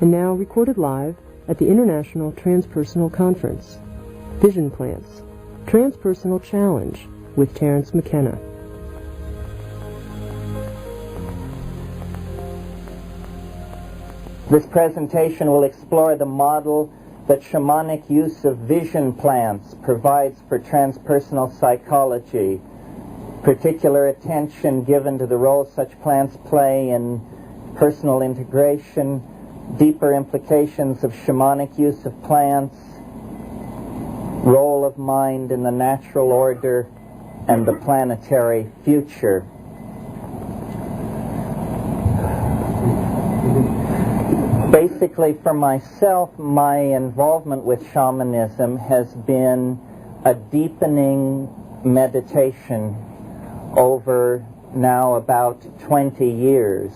and now recorded live at the International Transpersonal Conference. Vision Plants, Transpersonal Challenge with Terence McKenna. This presentation will explore the model that shamanic use of vision plants provides for transpersonal psychology, particular attention given to the role such plants play in personal integration, deeper implications of shamanic use of plants, role of mind in the natural order, and the planetary future. Basically, for myself, my involvement with shamanism has been a deepening meditation over now about 20 years.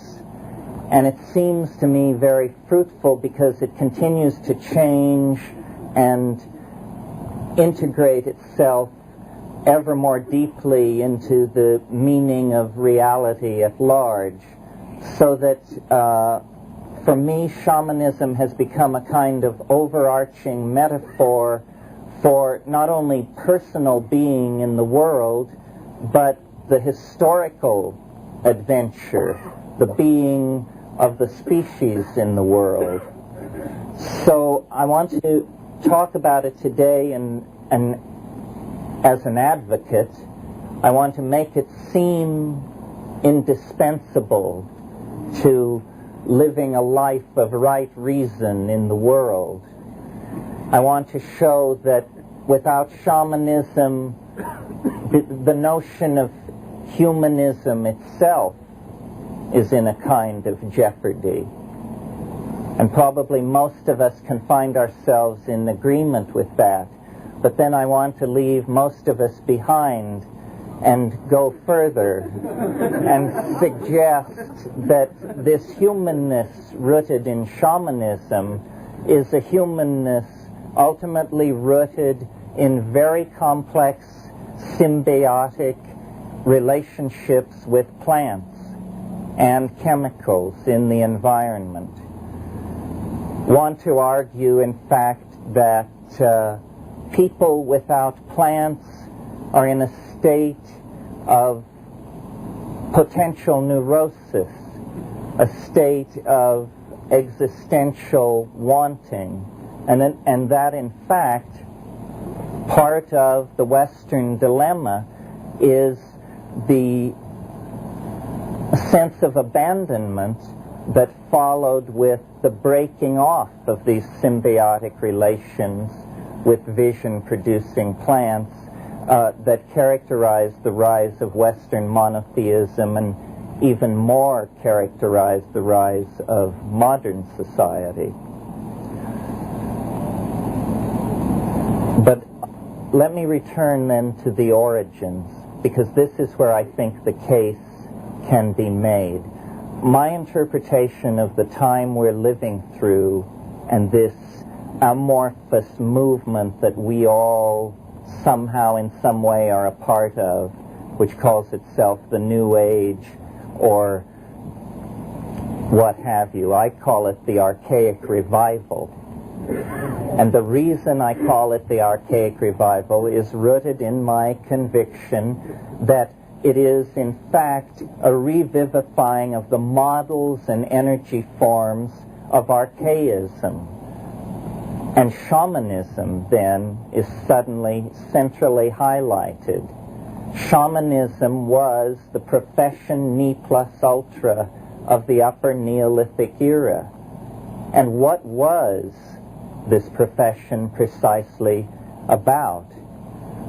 And it seems to me very fruitful because it continues to change and integrate itself ever more deeply into the meaning of reality at large. So that for me, shamanism has become a kind of overarching metaphor for not only personal being in the world, but the historical adventure, the being of the species in the world. So I want to talk about it today, and as an advocate, I want to make it seem indispensable to living a life of right reason in the world. I want to show that without shamanism, the notion of humanism itself is in a kind of jeopardy. And probably most of us can find ourselves in agreement with that. But then I want to leave most of us behind and go further and suggest that this humanness rooted in shamanism is a humanness ultimately rooted in very complex symbiotic relationships with plants and chemicals in the environment. Want to argue, in fact, that people without plants are in a state of potential neurosis, a state of existential wanting, and that in fact part of the Western dilemma is the sense of abandonment that followed with the breaking off of these symbiotic relations with vision-producing plants that characterized the rise of Western monotheism and even more characterized the rise of modern society. But let me return then to the origins, because this is where I think the case can be made. My interpretation of the time we're living through and this amorphous movement that we all somehow in some way are a part of, which calls itself the New Age or what have you. I call it the Archaic Revival. And the reason I call it the Archaic Revival is rooted in my conviction that it is in fact a revivifying of the models and energy forms of archaism. And shamanism, then, is suddenly centrally highlighted. Shamanism was the profession ne plus ultra of the Upper Neolithic era. And what was this profession precisely about?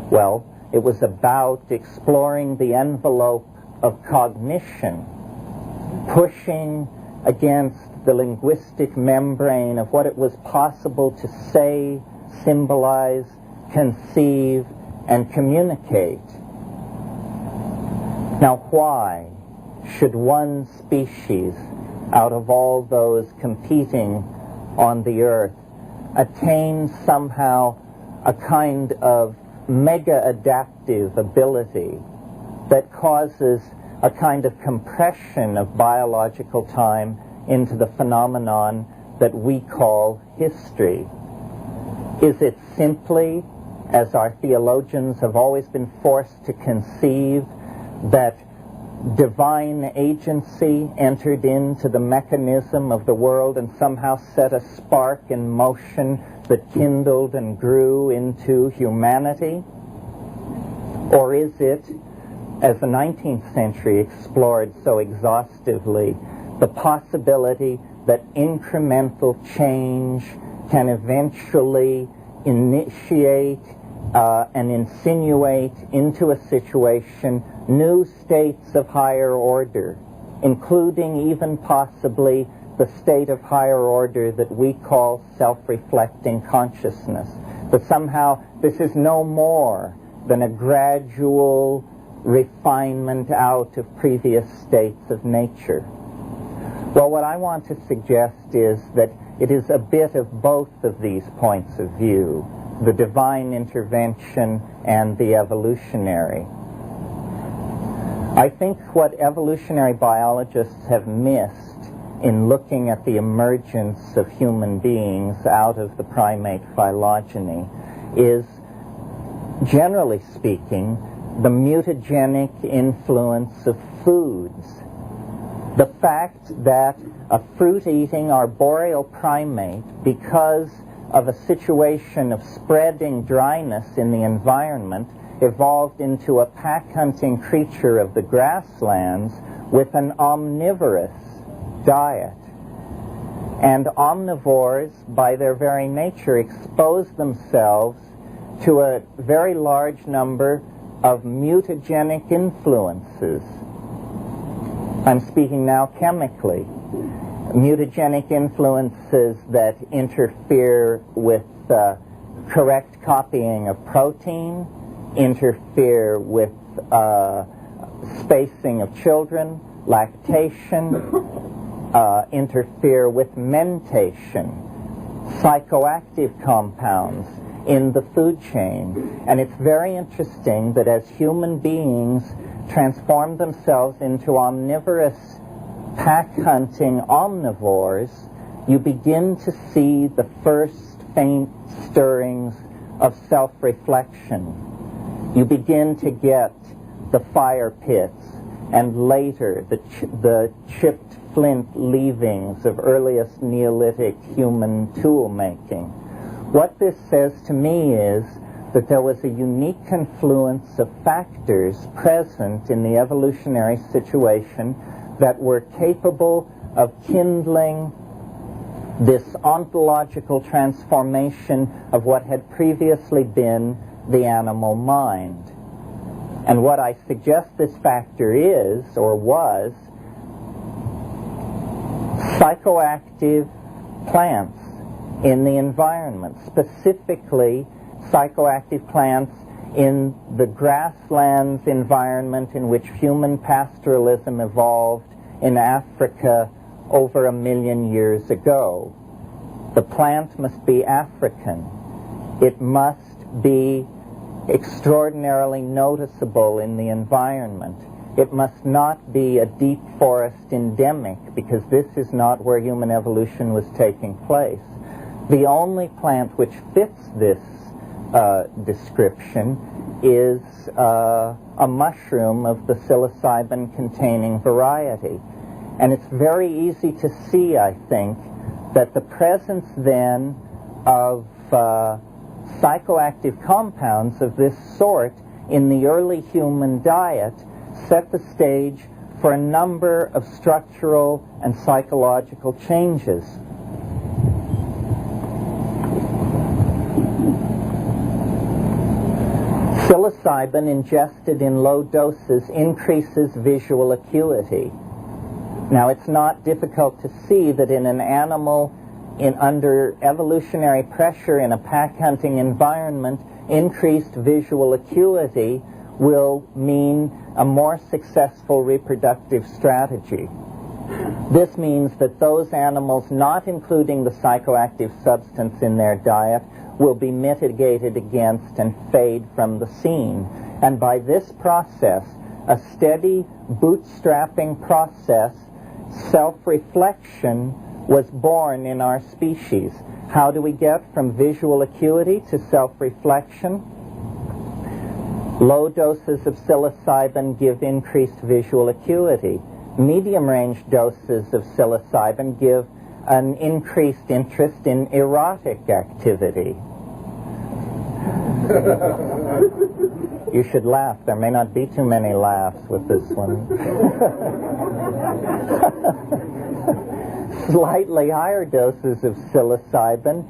Well, it was about exploring the envelope of cognition, pushing against the linguistic membrane of what it was possible to say, symbolize, conceive, and communicate. Now, why should one species, out of all those competing on the earth, attain somehow a kind of mega-adaptive ability that causes a kind of compression of biological time into the phenomenon that we call history? Is it simply, as our theologians have always been forced to conceive, that divine agency entered into the mechanism of the world and somehow set a spark in motion that kindled and grew into humanity? Or is it, as the 19th century explored so exhaustively, the possibility that incremental change can eventually initiate and insinuate into a situation new states of higher order, including even possibly the state of higher order that we call self-reflecting consciousness? That somehow this is no more than a gradual refinement out of previous states of nature. Well, what I want to suggest is that it is a bit of both of these points of view, the divine intervention and the evolutionary. I think what evolutionary biologists have missed in looking at the emergence of human beings out of the primate phylogeny is, generally speaking, the mutagenic influence of foods. The fact that a fruit-eating arboreal primate, because of a situation of spreading dryness in the environment, evolved into a pack-hunting creature of the grasslands with an omnivorous diet. And omnivores, by their very nature, expose themselves to a very large number of mutagenic influences. I'm speaking now chemically. Mutagenic influences that interfere with correct copying of protein, interfere with spacing of children, lactation, interfere with mentation, psychoactive compounds in the food chain. And it's very interesting that as human beings transform themselves into omnivorous pack-hunting omnivores, you begin to see the first faint stirrings of self-reflection. You begin to get the fire pits and later the chipped flint leavings of earliest Neolithic human tool making. What this says to me is that there was a unique confluence of factors present in the evolutionary situation that were capable of kindling this ontological transformation of what had previously been the animal mind. And what I suggest this factor is, or was, psychoactive plants in the environment, specifically psychoactive plants in the grasslands environment in which human pastoralism evolved in Africa over 1 million years ago. The plant must be African. It must be extraordinarily noticeable in the environment. It must not be a deep forest endemic, because this is not where human evolution was taking place. The only plant which fits this description is a mushroom of the psilocybin-containing variety. And it's very easy to see, I think, that the presence then of psychoactive compounds of this sort in the early human diet set the stage for a number of structural and psychological changes. Psilocybin ingested in low doses increases visual acuity. Now, it's not difficult to see that in an animal under evolutionary pressure in a pack-hunting environment, increased visual acuity will mean a more successful reproductive strategy. This means that those animals not including the psychoactive substance in their diet will be mitigated against and fade from the scene. And by this process, a steady bootstrapping process, self-reflection was born in our species. How do we get from visual acuity to self-reflection? Low doses of psilocybin give increased visual acuity. Medium-range doses of psilocybin give an increased interest in erotic activity. You should laugh. There may not be too many laughs with this one. Slightly higher doses of psilocybin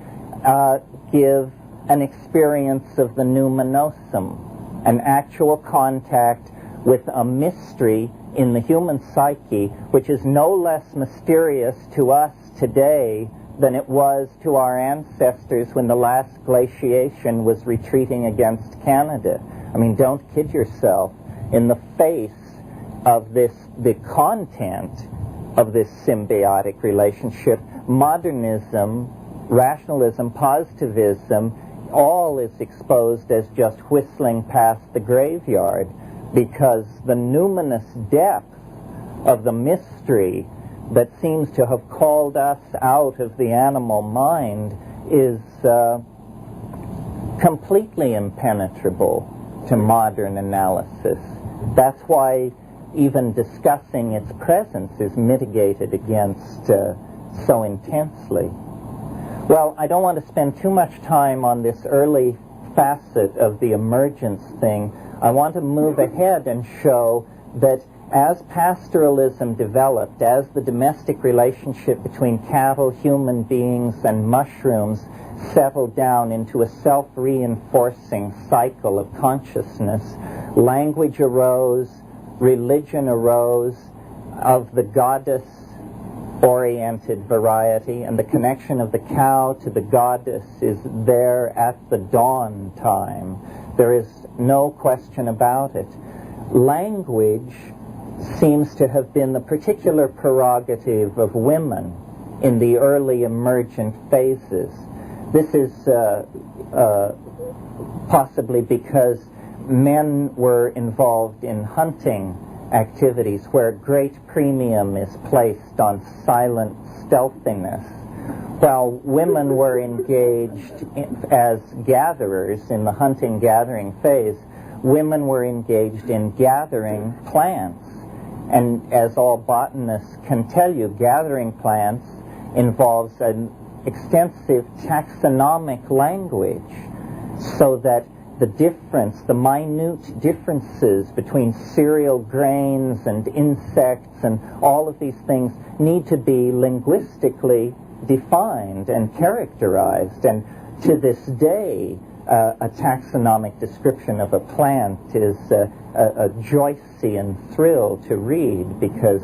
give an experience of the numinosum, an actual contact with a mystery in the human psyche, which is no less mysterious to us today than it was to our ancestors when the last glaciation was retreating against Canada. I mean, don't kid yourself. In the face of this, the content of this symbiotic relationship, modernism, rationalism, positivism, all is exposed as just whistling past the graveyard, because the numinous depth of the mystery that seems to have called us out of the animal mind is completely impenetrable to modern analysis. That's why even discussing its presence is mitigated against so intensely. Well, I don't want to spend too much time on this early facet of the emergence thing. I want to move ahead and show that as pastoralism developed, as the domestic relationship between cattle, human beings, and mushrooms settled down into a self-reinforcing cycle of consciousness, language arose, religion arose of the goddess-oriented variety, and the connection of the cow to the goddess is there at the dawn time. There is no question about it. Language seems to have been the particular prerogative of women in the early emergent phases. This is possibly because men were involved in hunting activities where great premium is placed on silent stealthiness, while women were engaged as gatherers in the hunting-gathering phase. Women were engaged in gathering plants. And as all botanists can tell you, gathering plants involves an extensive taxonomic language, so that the minute differences between cereal grains and insects and all of these things need to be linguistically defined and characterized. And to this day, a taxonomic description of a plant is a Joycean thrill to read, because,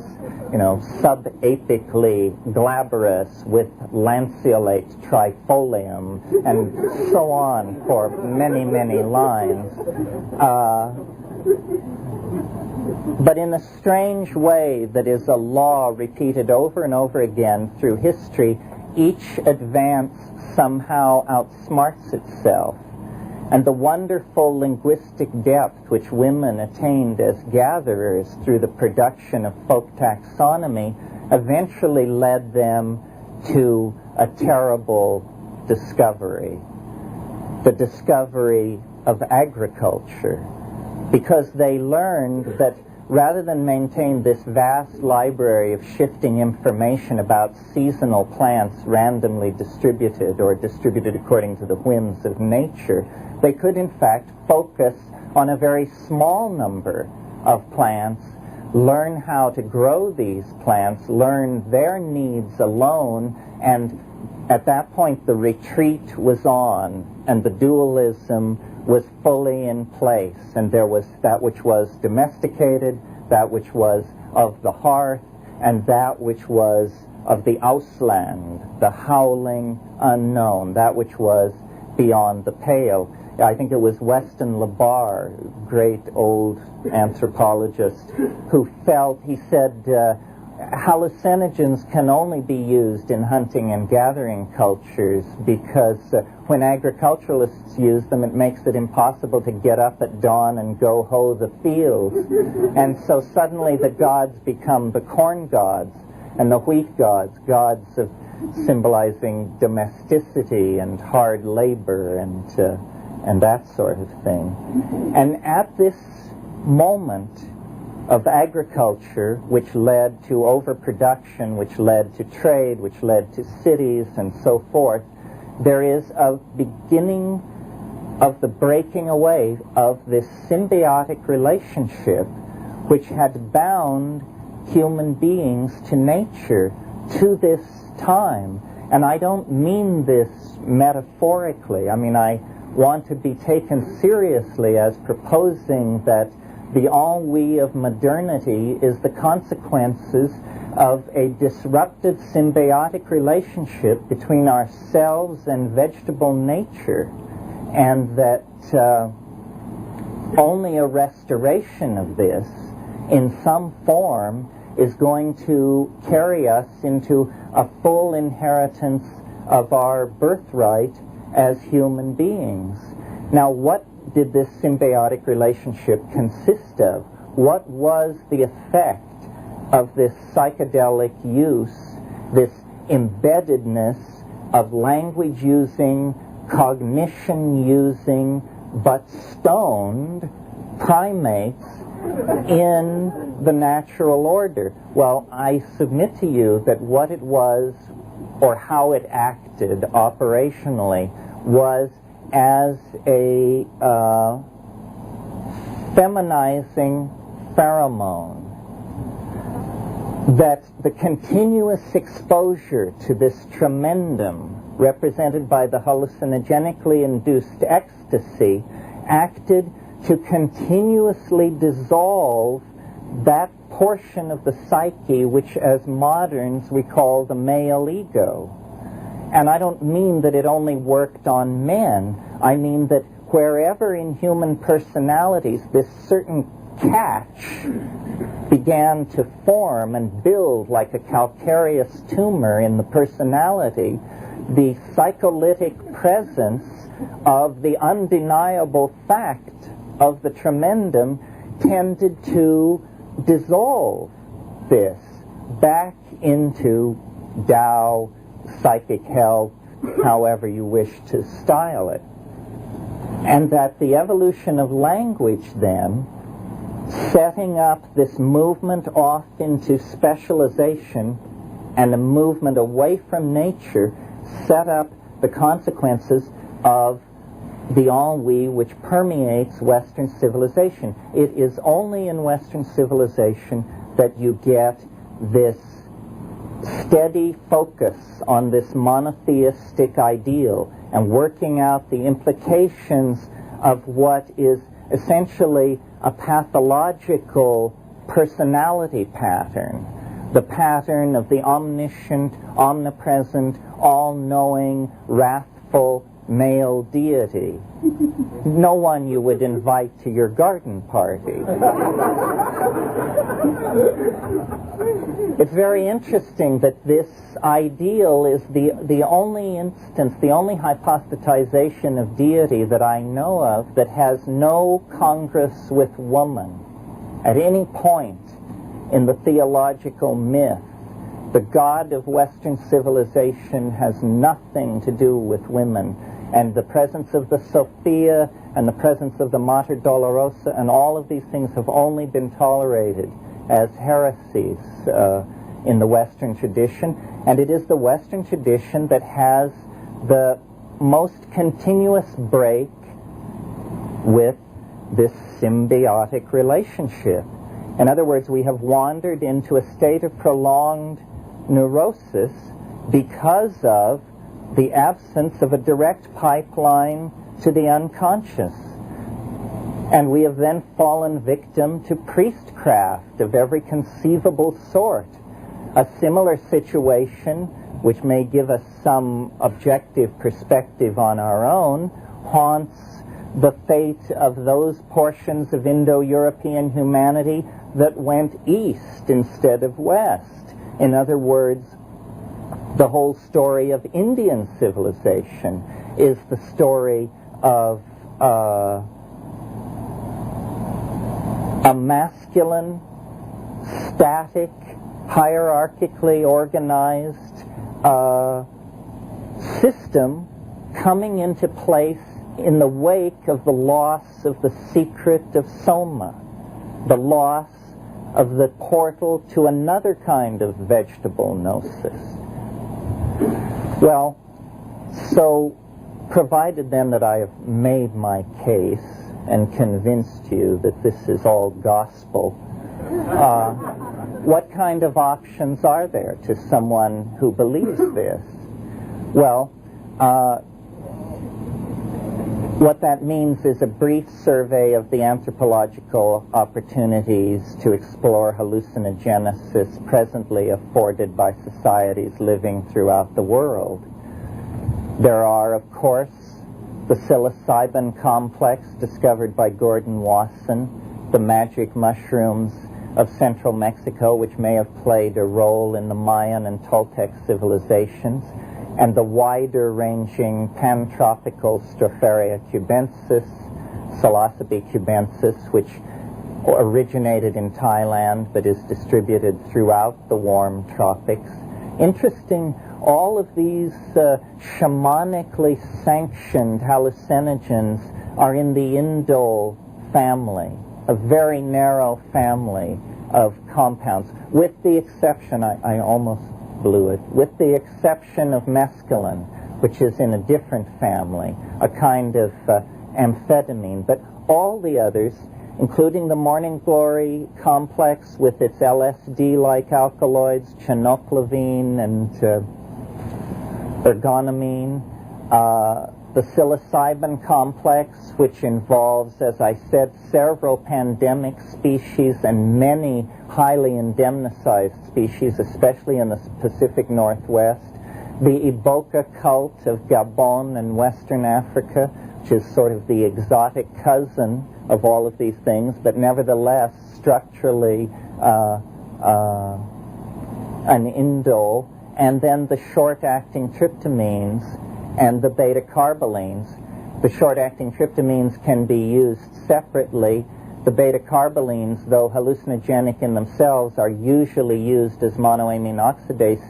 you know, subapically glabrous with lanceolate trifolium, and so on for many, many lines. But in a strange way that is a law repeated over and over again through history, each advance somehow outsmarts itself. And the wonderful linguistic depth which women attained as gatherers through the production of folk taxonomy eventually led them to a terrible discovery, the discovery of agriculture, because they learned that rather than maintain this vast library of shifting information about seasonal plants randomly distributed or distributed according to the whims of nature, they could in fact focus on a very small number of plants, learn how to grow these plants, learn their needs alone, and at that point the retreat was on and the dualism was fully in place, and there was that which was domesticated, that which was of the hearth, and that which was of the Ausland, the howling unknown, that which was beyond the pale. I think it was Weston LeBar, great old anthropologist, who felt, he said, hallucinogens can only be used in hunting and gathering cultures because when agriculturalists use them, it makes it impossible to get up at dawn and go hoe the fields. And so suddenly the gods become the corn gods. and the wheat gods, gods of symbolizing domesticity and hard labor and that sort of thing. And at this moment of agriculture, which led to overproduction, which led to trade, which led to cities, and so forth, there is a beginning of the breaking away of this symbiotic relationship which had bound human beings to nature to this time. And I don't mean this metaphorically. I mean, I want to be taken seriously as proposing that the ennui of modernity is the consequences of a disrupted symbiotic relationship between ourselves and vegetable nature, and that only a restoration of this in some form is going to carry us into a full inheritance of our birthright as human beings. Now, what did this symbiotic relationship consist of? What was the effect of this psychedelic use, this embeddedness of language-using, cognition-using, but stoned primates in the natural order? Well, I submit to you that what it was, or how it acted operationally, was as a feminizing pheromone, that the continuous exposure to this tremendum represented by the hallucinogenically induced ecstasy acted to continuously dissolve that portion of the psyche which as moderns we call the male ego. And I don't mean that it only worked on men. I mean that wherever in human personalities this certain catch began to form and build like a calcareous tumor in the personality, the psycholytic presence of the undeniable fact of the tremendum tended to dissolve this back into Tao, psychic health, however you wish to style it. And that the evolution of language then, setting up this movement off into specialization and a movement away from nature, set up the consequences of the ennui which permeates Western civilization. It is only in Western civilization that you get this steady focus on this monotheistic ideal and working out the implications of what is essentially a pathological personality pattern, the pattern of the omniscient, omnipresent, all-knowing, wrathful male deity. No one you would invite to your garden party. It's very interesting that this ideal is the only instance, the only hypostatization of deity that I know of that has no congress with woman. At any point in the theological myth, the God of Western civilization has nothing to do with women. And the presence of the Sophia and the presence of the Mater Dolorosa and all of these things have only been tolerated as heresies in the Western tradition. And it is the Western tradition that has the most continuous break with this symbiotic relationship. In other words, we have wandered into a state of prolonged neurosis because of the absence of a direct pipeline to the unconscious. And we have then fallen victim to priestcraft of every conceivable sort. A similar situation, which may give us some objective perspective on our own, haunts the fate of those portions of Indo-European humanity that went east instead of west. In other words, the whole story of Indian civilization is the story of a masculine, static, hierarchically organized system coming into place in the wake of the loss of the secret of soma, the loss of the portal to another kind of vegetable gnosis. Well, so provided then that I have made my case and convinced you that this is all gospel, what kind of options are there to someone who believes this? Well, what that means is a brief survey of the anthropological opportunities to explore hallucinogenesis presently afforded by societies living throughout the world. There are, of course, the psilocybin complex discovered by Gordon Wasson, the magic mushrooms of central Mexico, which may have played a role in the Mayan and Toltec civilizations, and the wider-ranging pantropical Stropharia cubensis, Psilocybe cubensis, which originated in Thailand but is distributed throughout the warm tropics. Interesting, all of these shamanically sanctioned hallucinogens are in the indole family, a very narrow family of compounds, with the exception, I almost blew it, with the exception of mescaline, which is in a different family, a kind of amphetamine. But all the others, including the morning glory complex with its LSD-like alkaloids, chenoclavine and ergonomine, the psilocybin complex, which involves, as I said, several pandemic species and many highly indemnized species, especially in the Pacific Northwest, the Iboka cult of Gabon and Western Africa, which is sort of the exotic cousin of all of these things, but nevertheless structurally an indole, and then the short-acting tryptamines and the beta-carbolines. The short-acting tryptamines can be used separately. The beta-carbolines, though hallucinogenic in themselves, are usually used as monoamine oxidase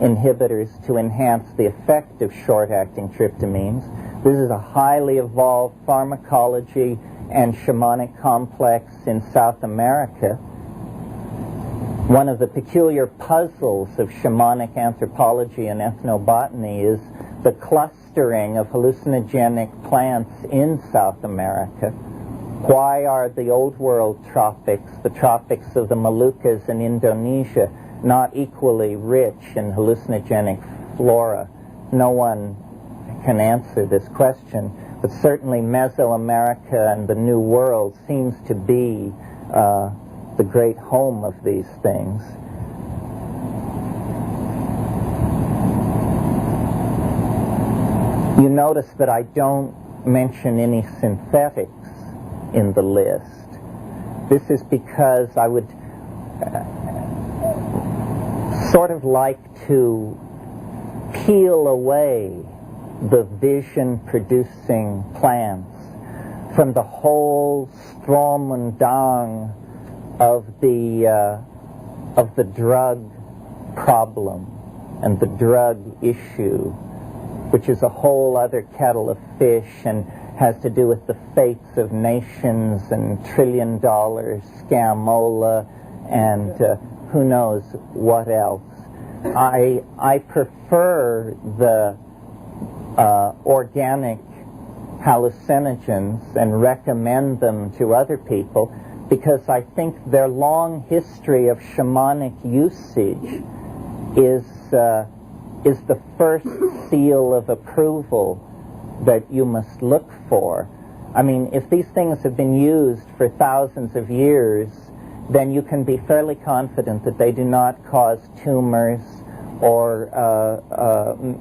inhibitors to enhance the effect of short-acting tryptamines. This is a highly evolved pharmacology and shamanic complex in South America. One of the peculiar puzzles of shamanic anthropology and ethnobotany is the clustering of hallucinogenic plants in South America. Why are the Old World tropics, the tropics of the Moluccas in Indonesia, not equally rich in hallucinogenic flora? No one can answer this question, but certainly Mesoamerica and the New World seems to be the great home of these things. You notice that I don't mention any synthetics in the list. This is because I would sort of like to peel away the vision-producing plants from the whole Stromundang of the drug problem and the drug issue, which is a whole other kettle of fish and has to do with the fates of nations and trillion-dollar scamola and who knows what else. I prefer the organic hallucinogens and recommend them to other people because I think their long history of shamanic usage is the first seal of approval that you must look for. I mean, if these things have been used for thousands of years, then you can be fairly confident that they do not cause tumors or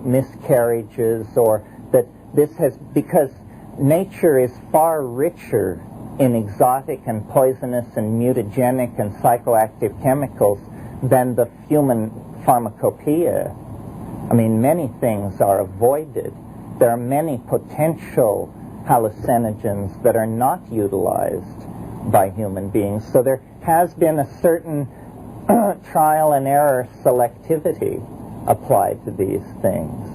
miscarriages, or that this has, because nature is far richer in exotic and poisonous and mutagenic and psychoactive chemicals than the human pharmacopoeia. I mean, many things are avoided. There are many potential hallucinogens that are not utilized by human beings. So there has been a certain trial and error selectivity apply to these things.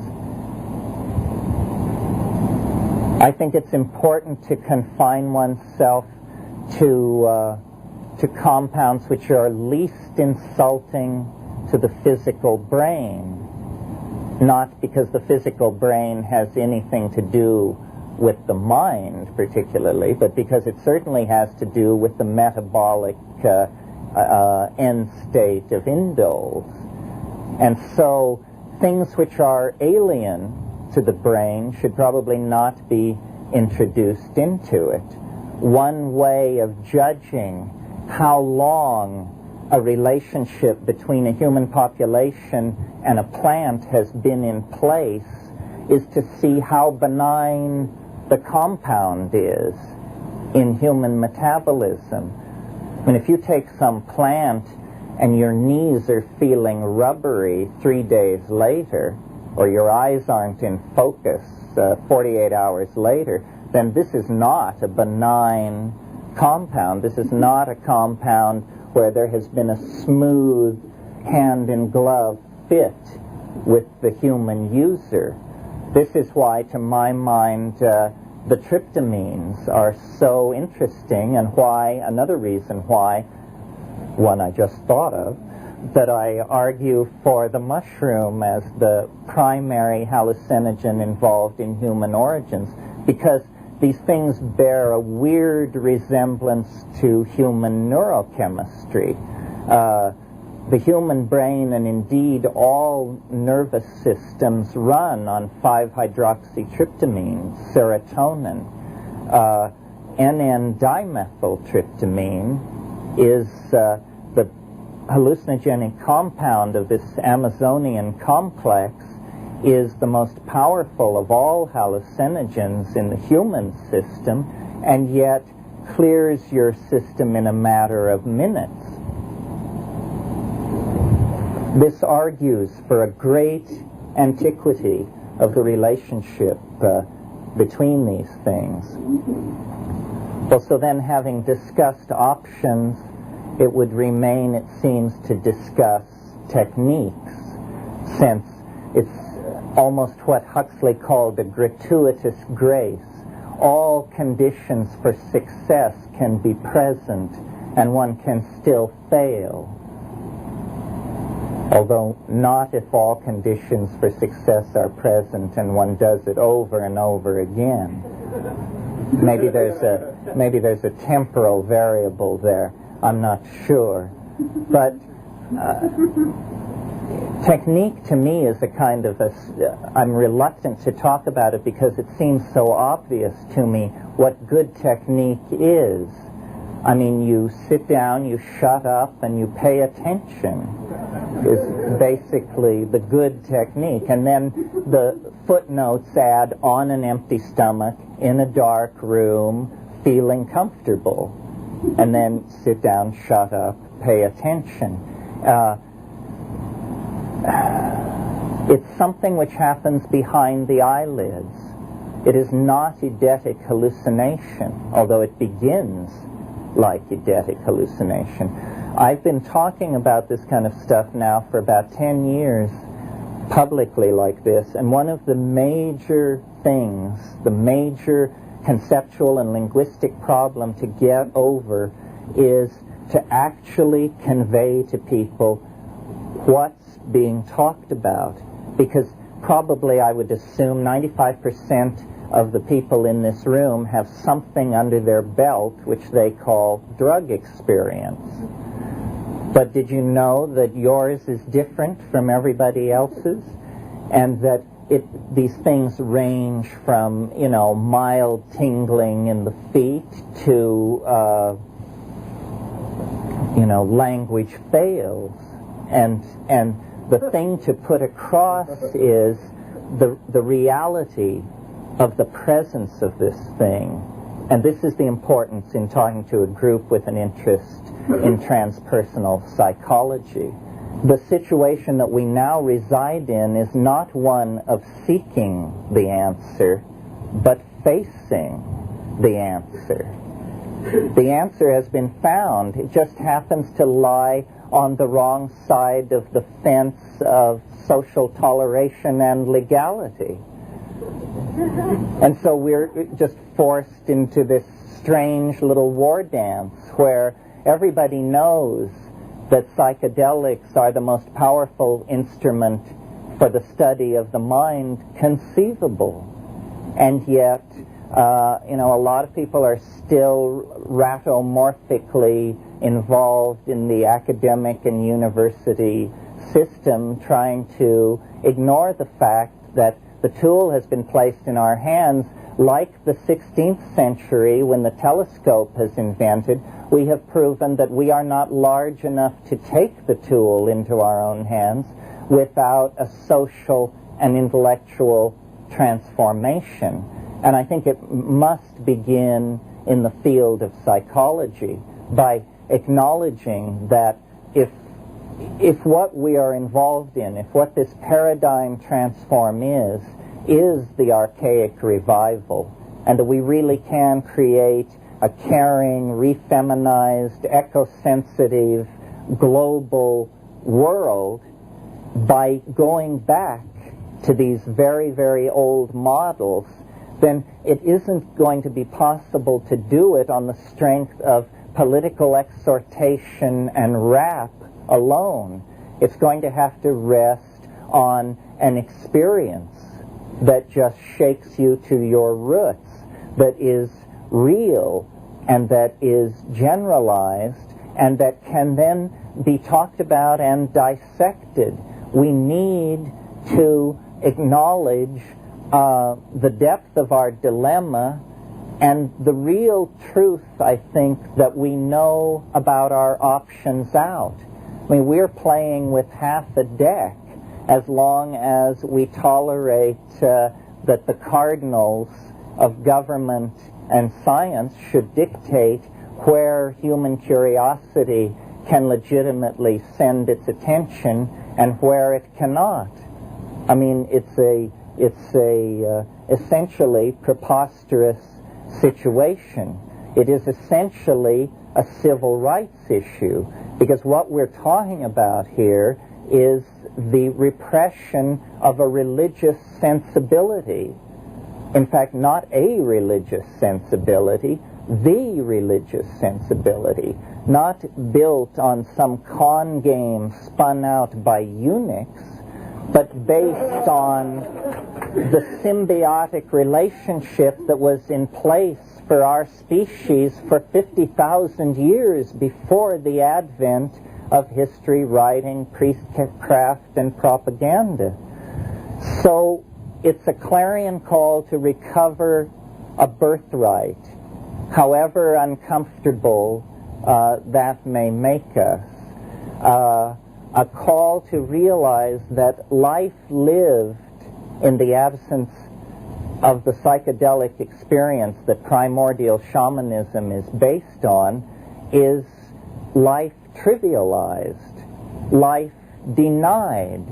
I think it's important to confine oneself to compounds which are least insulting to the physical brain, not because the physical brain has anything to do with the mind particularly, but because it certainly has to do with the metabolic end state of indoles. And so things which are alien to the brain should probably not be introduced into it. One way of judging how long a relationship between a human population and a plant has been in place is to see how benign the compound is in human metabolism. I mean, if you take some plant and your knees are feeling rubbery 3 days later, or your eyes aren't in focus 48 hours later, then this is not a benign compound. This is not a compound where there has been a smooth hand-in-glove fit with the human user. This is why, to my mind, the tryptamines are so interesting, and why, another reason why, one I just thought of, that I argue for the mushroom as the primary hallucinogen involved in human origins, because these things bear a weird resemblance to human neurochemistry. The human brain, and indeed all nervous systems, run on 5-hydroxytryptamine, serotonin. N,N-dimethyltryptamine is the hallucinogenic compound of this Amazonian complex, is the most powerful of all hallucinogens in the human system, and yet clears your system in a matter of minutes. This argues for a great antiquity of the relationship between these things. Well, so then, having discussed options, it would remain, it seems, to discuss techniques, since it's almost what Huxley called a gratuitous grace. All conditions for success can be present, and one can still fail. Although not if all conditions for success are present and one does it over and over again. Maybe there's a temporal variable there. I'm not sure. But technique to me is a kind of I'm reluctant to talk about it because it seems so obvious to me what good technique is. I mean, you sit down, you shut up, and you pay attention is basically the good technique. And then the footnotes add on an empty stomach, in a dark room, feeling comfortable. And then sit down, shut up, pay attention. It's something which happens behind the eyelids. It is not eidetic hallucination, although it begins like eidetic hallucination. I've been talking about this kind of stuff now for about 10 years, publicly like this, and one of the major things, the major conceptual and linguistic problem to get over is to actually convey to people what's being talked about. Because probably I would assume 95% of the people in this room have something under their belt which they call drug experience. But did you know that yours is different from everybody else's? And that these things range from, mild tingling in the feet to, language fails. And the thing to put across is the reality of the presence of this thing. And this is the importance in talking to a group with an interest in transpersonal psychology. The situation that we now reside in is not one of seeking the answer, but facing the answer. The answer has been found. It just happens to lie on the wrong side of the fence of social toleration and legality. And so we're just forced into this strange little war dance where everybody knows that psychedelics are the most powerful instrument for the study of the mind conceivable. And yet, a lot of people are still ratomorphically involved in the academic and university system, trying to ignore the fact that the tool has been placed in our hands. Like the 16th century, when the telescope has invented, we have proven that we are not large enough to take the tool into our own hands without a social and intellectual transformation. And I think it must begin in the field of psychology by acknowledging that if what we are involved in, if what this paradigm transform is the archaic revival, and that we really can create a caring, refeminized, eco-sensitive, global world by going back to these very, very old models, then it isn't going to be possible to do it on the strength of political exhortation and rap alone. It's going to have to rest on an experience that just shakes you to your roots, that is real and that is generalized and that can then be talked about and dissected. We need to acknowledge the depth of our dilemma and the real truth, I think, that we know about our options out. I mean, we're playing with half a deck as long as we tolerate that the cardinals of government and science should dictate where human curiosity can legitimately send its attention and where it cannot. I mean, it's a essentially preposterous situation. It is essentially a civil rights issue, because what we're talking about here is the repression of a religious sensibility. In fact, not a religious sensibility, the religious sensibility, not built on some con game spun out by eunuchs, but based on the symbiotic relationship that was in place for our species for 50,000 years before the advent of history, writing, priestcraft, and propaganda. So it's a clarion call to recover a birthright, however uncomfortable that may make us. A call to realize that life lived in the absence of the psychedelic experience that primordial shamanism is based on is life trivialized, life denied,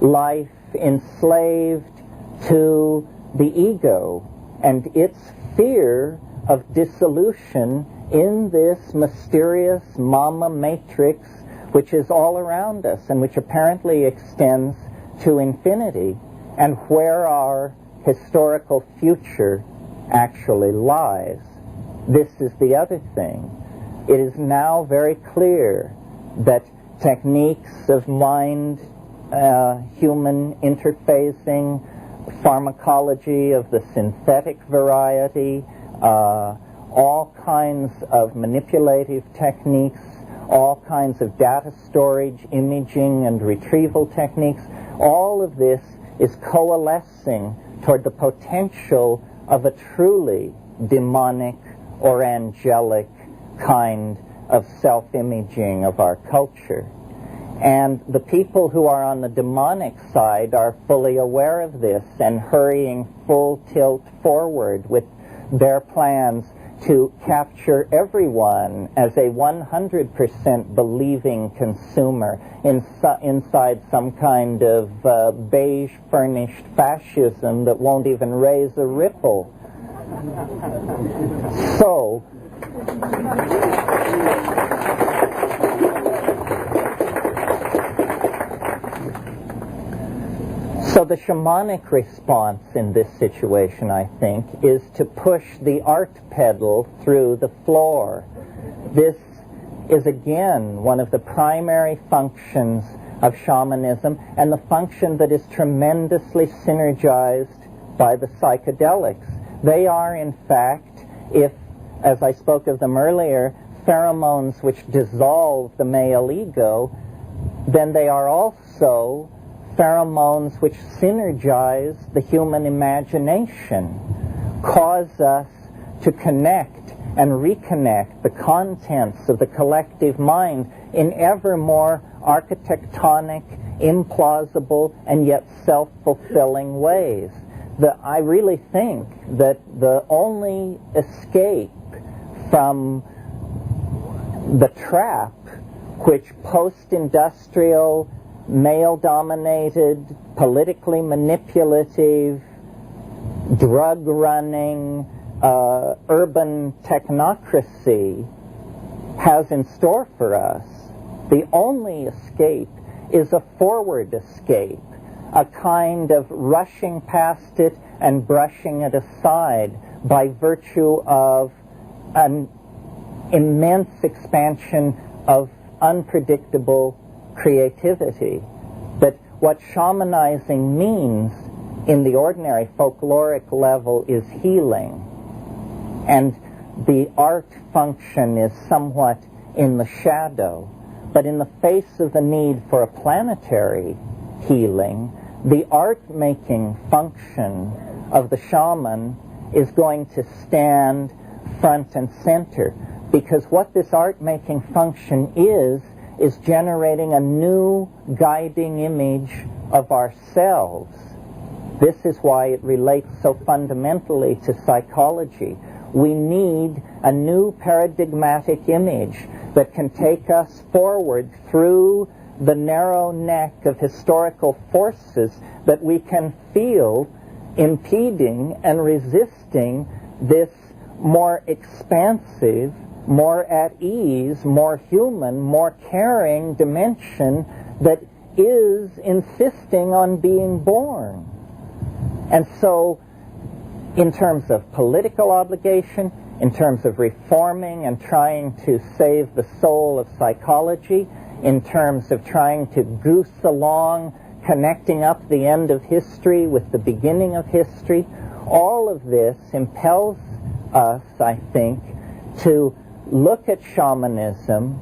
life enslaved to the ego and its fear of dissolution in this mysterious mama matrix which is all around us and which apparently extends to infinity, and where our historical future actually lies. This is the other thing. It is now very clear that techniques of mind-human interfacing, pharmacology of the synthetic variety, all kinds of manipulative techniques, all kinds of data storage, imaging, and retrieval techniques, all of this is coalescing toward the potential of a truly demonic or angelic kind of self-imaging of our culture. And the people who are on the demonic side are fully aware of this and hurrying full tilt forward with their plans to capture everyone as a 100% believing consumer inside some kind of beige-furnished fascism that won't even raise a ripple. So, So the shamanic response in this situation, I think, is to push the art pedal through the floor. This is, again, one of the primary functions of shamanism, and the function that is tremendously synergized by the psychedelics. They are, in fact, if, as I spoke of them earlier, pheromones which dissolve the male ego, then they are also pheromones which synergize the human imagination, cause us to connect and reconnect the contents of the collective mind in ever more architectonic, implausible, and yet self-fulfilling ways. I really think that the only escape from the trap which post-industrial, male-dominated, politically manipulative, drug-running, urban technocracy has in store for us, the only escape is a forward escape, a kind of rushing past it and brushing it aside by virtue of an immense expansion of unpredictable creativity. But what shamanizing means in the ordinary folkloric level is healing. And the art function is somewhat in the shadow. But in the face of the need for a planetary healing, the art-making function of the shaman is going to stand front and center. Because what this art-making function is generating a new guiding image of ourselves. This is why it relates so fundamentally to psychology. We need a new paradigmatic image that can take us forward through the narrow neck of historical forces that we can feel impeding and resisting this more expansive, more at ease, more human, more caring dimension that is insisting on being born. And so, in terms of political obligation, in terms of reforming and trying to save the soul of psychology, in terms of trying to goose along, connecting up the end of history with the beginning of history, all of this impels us, I think, to look at shamanism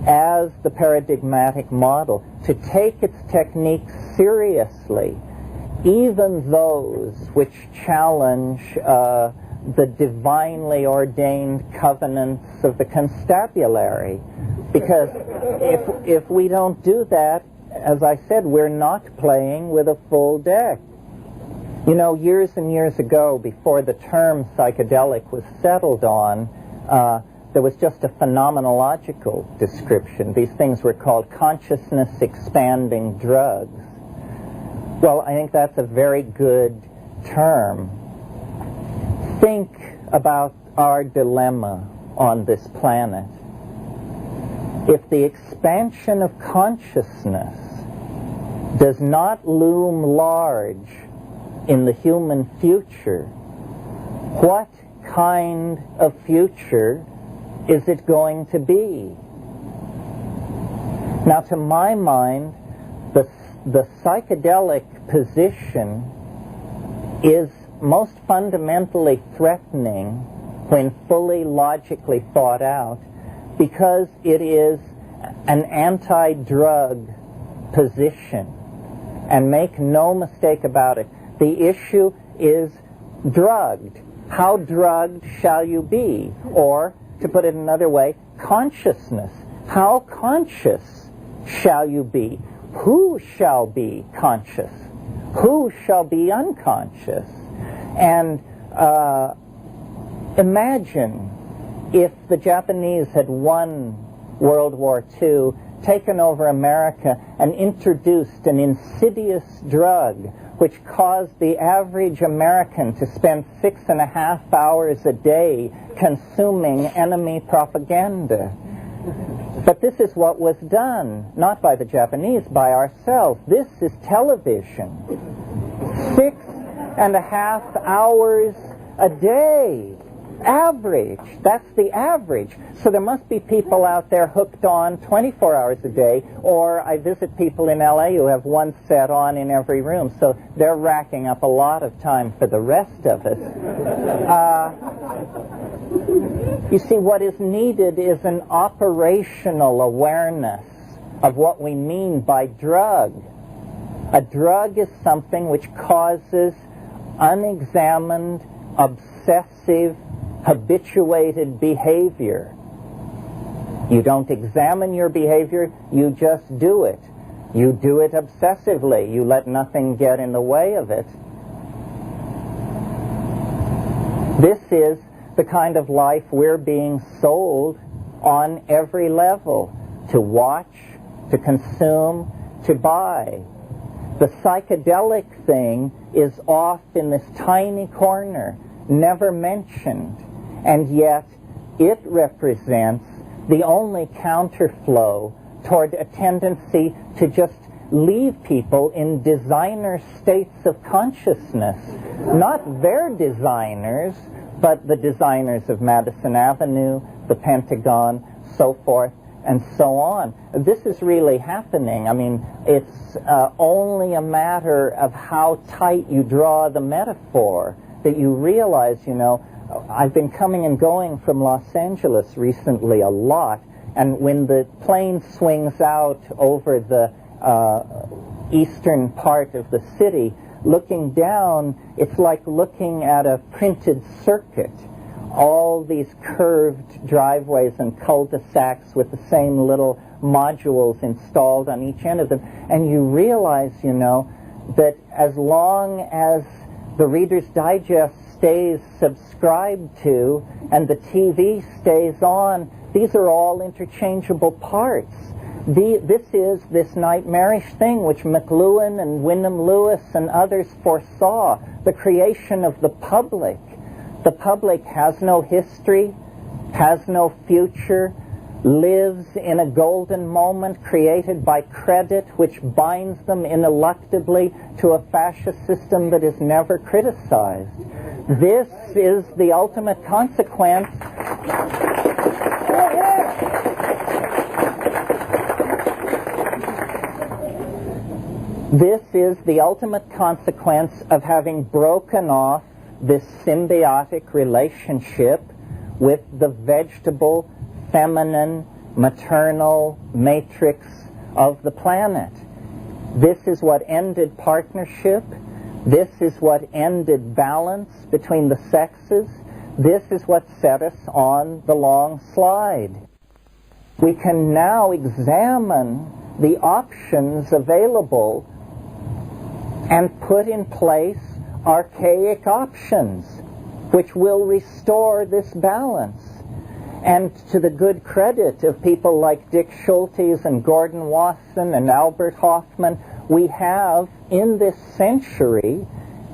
as the paradigmatic model, to take its techniques seriously, even those which challenge the divinely ordained covenants of the constabulary. Because if we don't do that, as I said, we're not playing with a full deck. You know, years and years ago, before the term psychedelic was settled on, there was just a phenomenological description. These things were called consciousness-expanding drugs. Well, I think that's a very good term. Think about our dilemma on this planet. If the expansion of consciousness does not loom large in the human future, what kind of future is it going to be? Now, to my mind, the psychedelic position is most fundamentally threatening when fully logically thought out, because it is an anti-drug position. And make no mistake about it, the issue is drugged. How drugged shall you be? Or, to put it another way, consciousness. How conscious shall you be? Who shall be conscious? Who shall be unconscious? And imagine if the Japanese had won World War II, taken over America, and introduced an insidious drug which caused the average American to spend 6.5 hours a day consuming enemy propaganda. But this is what was done, not by the Japanese, by ourselves. This is television. 6.5 hours a day. Average. That's the average. So there must be people out there hooked on 24 hours a day, or I visit people in LA who have one set on in every room, so they're racking up a lot of time for the rest of us. You see, what is needed is an operational awareness of what we mean by drug. A drug is something which causes unexamined, obsessive, habituated behavior. You don't examine your behavior, you just do it. You do it obsessively. You let nothing get in the way of it. This is the kind of life we're being sold on every level. To watch, to consume, to buy. The psychedelic thing is off in this tiny corner, never mentioned. And yet, it represents the only counterflow toward a tendency to just leave people in designer states of consciousness. Not their designers, but the designers of Madison Avenue, the Pentagon, so forth, and so on. This is really happening. I mean, it's only a matter of how tight you draw the metaphor that you realize, you know, I've been coming and going from Los Angeles recently a lot, and when the plane swings out over the eastern part of the city, looking down, it's like looking at a printed circuit. All these curved driveways and cul-de-sacs with the same little modules installed on each end of them. And you realize, you know, that as long as the Reader's Digest stays subscribed to and the TV stays on, these are all interchangeable parts. This is this nightmarish thing which McLuhan and Wyndham Lewis and others foresaw, the creation of the public. The public has no history, has no future, lives in a golden moment created by credit which binds them ineluctably to a fascist system that is never criticized. This is the ultimate consequence. This is the ultimate consequence of having broken off this symbiotic relationship with the vegetable, feminine, maternal matrix of the planet. This is what ended partnership. This is what ended balance between the sexes. This is what set us on the long slide. We can now examine the options available and put in place archaic options which will restore this balance. And to the good credit of people like Dick Schultes and Gordon Wasson and Albert Hoffman, we have in this century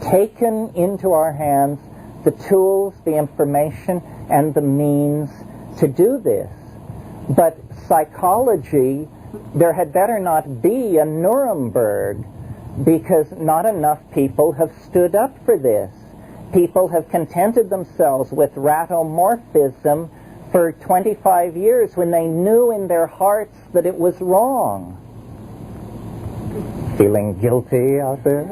taken into our hands the tools, the information, and the means to do this. But psychology, there had better not be a Nuremberg, because not enough people have stood up for this. People have contented themselves with ratomorphism for 25 years when they knew in their hearts that it was wrong. Feeling guilty out there?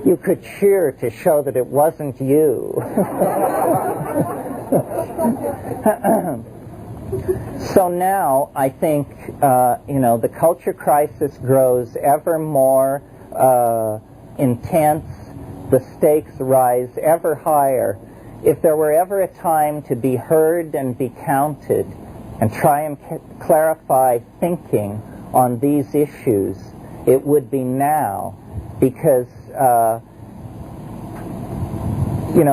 You could cheer to show that it wasn't you. So now I think, the culture crisis grows ever more intense. The stakes rise ever higher. If there were ever a time to be heard and be counted and try and clarify thinking on these issues, it would be now, because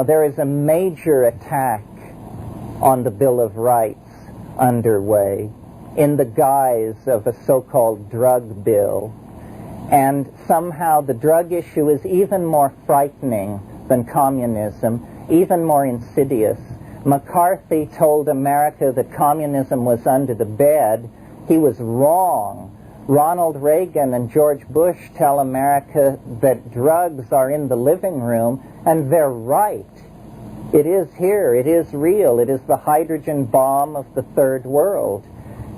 there is a major attack on the Bill of Rights underway in the guise of a so-called drug bill. And somehow the drug issue is even more frightening than communism, even more insidious. McCarthy told America that communism was under the bed, he was wrong. Ronald Reagan and George Bush tell America that drugs are in the living room, and they're right. It is here. It is real. It is the hydrogen bomb of the third world.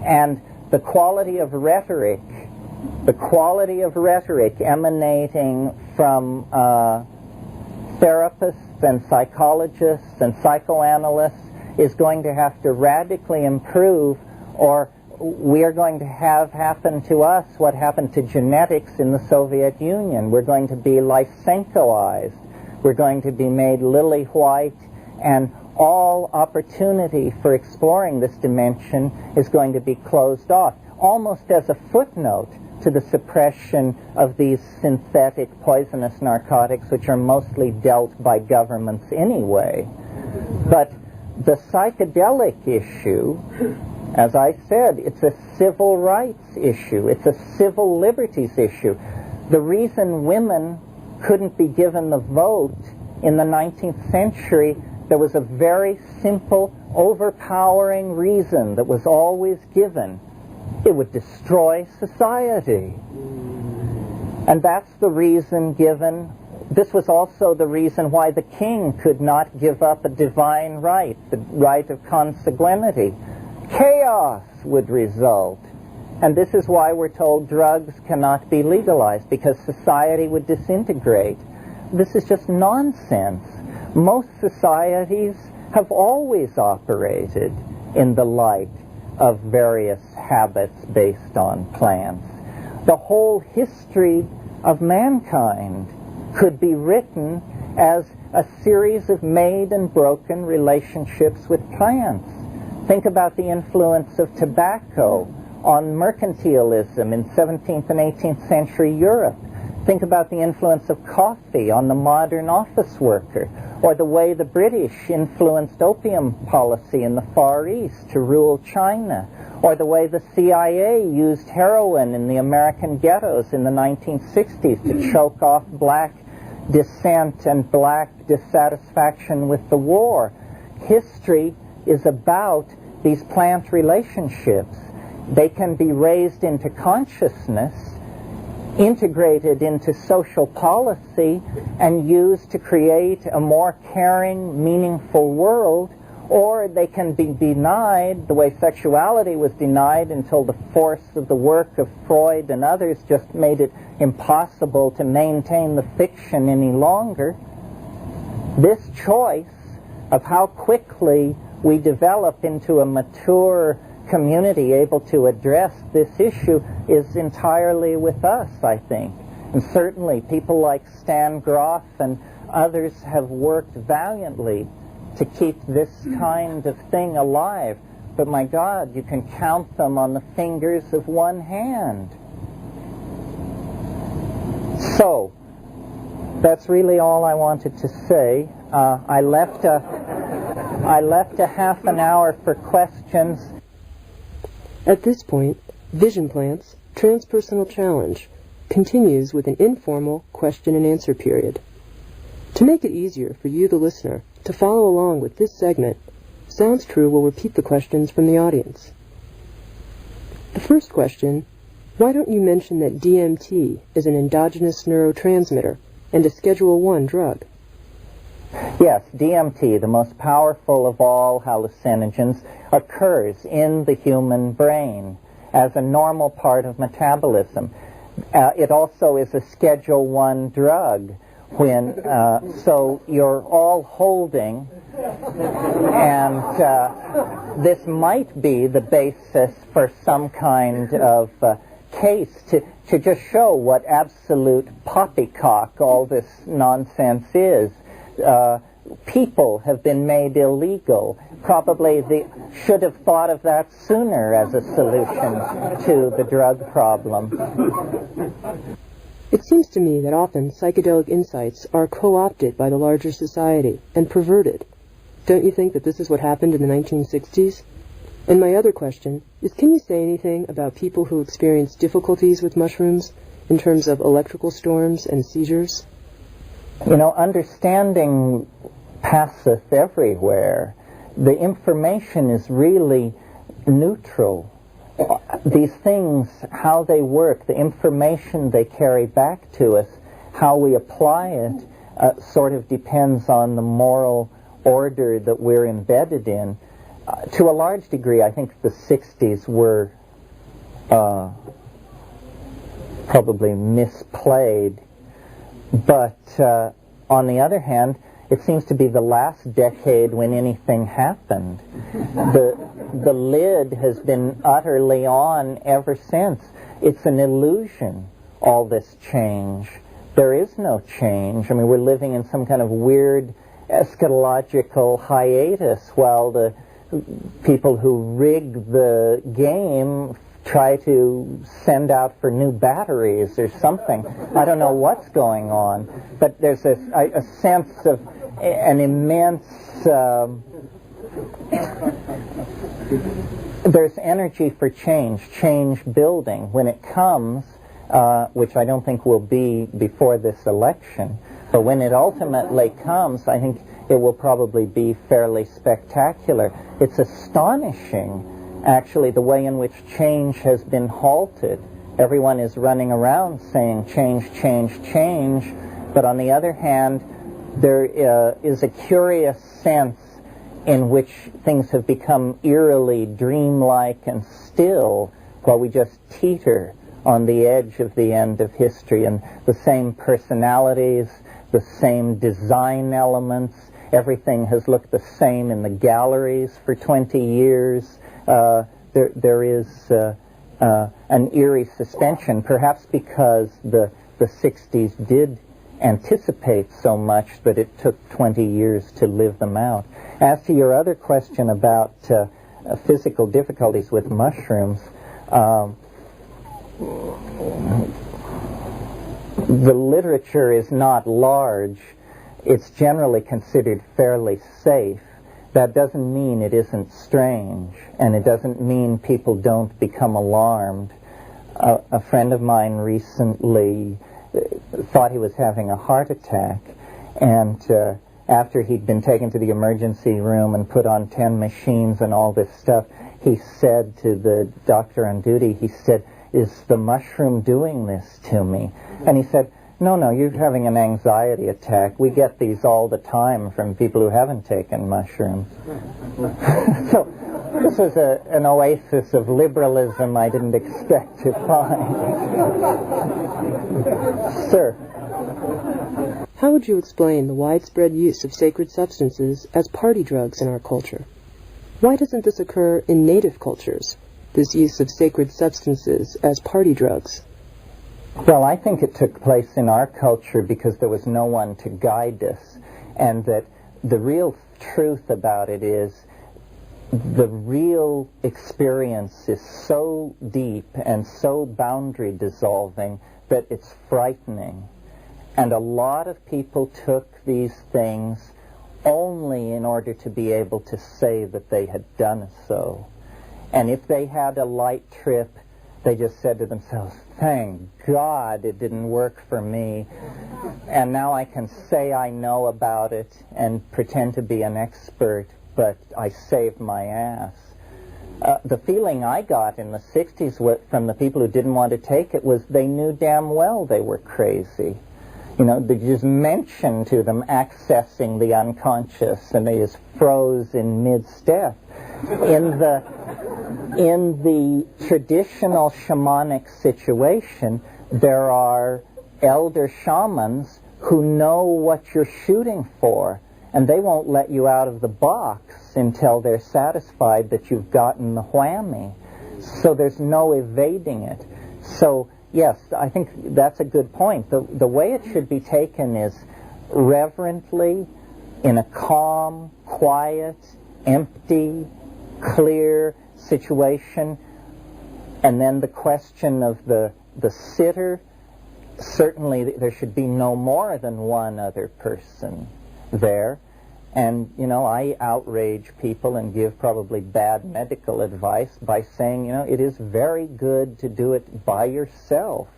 And the quality of rhetoric emanating from therapists and psychologists and psychoanalysts is going to have to radically improve, or we are going to have happen to us what happened to genetics in the Soviet Union. We're going to be Lysenkoized. We're going to be made lily white, and all opportunity for exploring this dimension is going to be closed off, almost as a footnote to the suppression of these synthetic poisonous narcotics, which are mostly dealt by governments anyway. But the psychedelic issue, as I said, it's a civil rights issue. It's a civil liberties issue. The reason women couldn't be given the vote in the 19th century, there was a very simple, overpowering reason that was always given. It would destroy society. And that's the reason given. This was also the reason why the king could not give up a divine right, the right of consanguinity. Chaos would result. And this is why we're told drugs cannot be legalized, because society would disintegrate. This is just nonsense. Most societies have always operated in the light of various habits based on plants. The whole history of mankind could be written as a series of made and broken relationships with plants. Think about the influence of tobacco on mercantilism in 17th and 18th century Europe. Think about the influence of coffee on the modern office worker, or the way the British influenced opium policy in the Far East to rule China, or the way the CIA used heroin in the American ghettos in the 1960s to choke off black dissent and black dissatisfaction with the war. History is about these plant relationships. They can be raised into consciousness, integrated into social policy, and used to create a more caring, meaningful world, or they can be denied the way sexuality was denied until the force of the work of Freud and others just made it impossible to maintain the fiction any longer. This choice of how quickly we develop into a mature community able to address this issue is entirely with us, I think. And certainly people like Stan Groff and others have worked valiantly to keep this kind of thing alive. But my God, you can count them on the fingers of one hand. So, that's really all I wanted to say. I left a half an hour for questions. At this point, Vision Plant's Transpersonal Challenge continues with an informal question and answer period. To make it easier for you, the listener, to follow along with this segment, Sounds True will repeat the questions from the audience. The first question: why don't you mention that DMT is an endogenous neurotransmitter and a Schedule I drug? Yes, DMT, the most powerful of all hallucinogens, occurs in the human brain as a normal part of metabolism. It also is a Schedule I drug. So you're all holding, and this might be the basis for some kind of case to just show what absolute poppycock all this nonsense is. People have been made illegal. Probably they should have thought of that sooner as a solution to the drug problem. It seems to me that often psychedelic insights are co-opted by the larger society and perverted. Don't you think that this is what happened in the 1960s? And my other question is, can you say anything about people who experience difficulties with mushrooms in terms of electrical storms and seizures? You know, understanding passeth everywhere. The information is really neutral. these things, how they work, the information they carry back to us, how we apply it, sort of depends on the moral order that we're embedded in. To a large degree, I think the 60s were probably misplayed, but on the other hand, it seems to be the last decade when anything happened. The lid has been utterly on ever since. It's an illusion, all this change. There is no change. I mean, we're living in some kind of weird eschatological hiatus while the people who rig the game try to send out for new batteries or something. I don't know what's going on, but there's a sense of an immense there's energy for change building. When it comes, which I don't think will be before this election, but when it ultimately comes, I think it will probably be fairly spectacular. It's astonishing, actually, the way in which change has been halted. Everyone is running around saying change, change, change, but on the other hand, there is a curious sense in which things have become eerily dreamlike and still while we just teeter on the edge of the end of history, and the same personalities, the same design elements, everything has looked the same in the galleries for 20 years. There is an eerie suspension, perhaps because the 60s did anticipate so much that it took 20 years to live them out. As to your other question about physical difficulties with mushrooms, the literature is not large. It's generally considered fairly safe. That doesn't mean it isn't strange, and it doesn't mean people don't become alarmed. A friend of mine recently thought he was having a heart attack, and after he'd been taken to the emergency room and put on 10 machines and all this stuff, he said to the doctor on duty, he said, "Is the mushroom doing this to me?" And he said, No, you're having an anxiety attack. We get these all the time from people who haven't taken mushrooms. So this is an oasis of liberalism I didn't expect to find. Sir? How would you explain the widespread use of sacred substances as party drugs in our culture? Why doesn't this occur in native cultures, this use of sacred substances as party drugs? Well, I think it took place in our culture because there was no one to guide us, and that the real truth about it is the real experience is so deep and so boundary dissolving that it's frightening. And a lot of people took these things only in order to be able to say that they had done so. And if they had a light trip, they just said to themselves, "Thank God it didn't work for me, and now I can say I know about it and pretend to be an expert, but I saved my ass." The feeling I got in the 60s from the people who didn't want to take it was they knew damn well they were crazy. You know, they just mentioned to them accessing the unconscious, and they just froze in mid-step. In the traditional shamanic situation, there are elder shamans who know what you're shooting for, and they won't let you out of the box until they're satisfied that you've gotten the whammy. So there's no evading it. So, yes, I think that's a good point. The way it should be taken is reverently, in a calm, quiet, empty, clear situation, and then the question of the sitter, certainly there should be no more than one other person there. And, you know, I outrage people and give probably bad medical advice by saying, you know, it is very good to do it by yourself,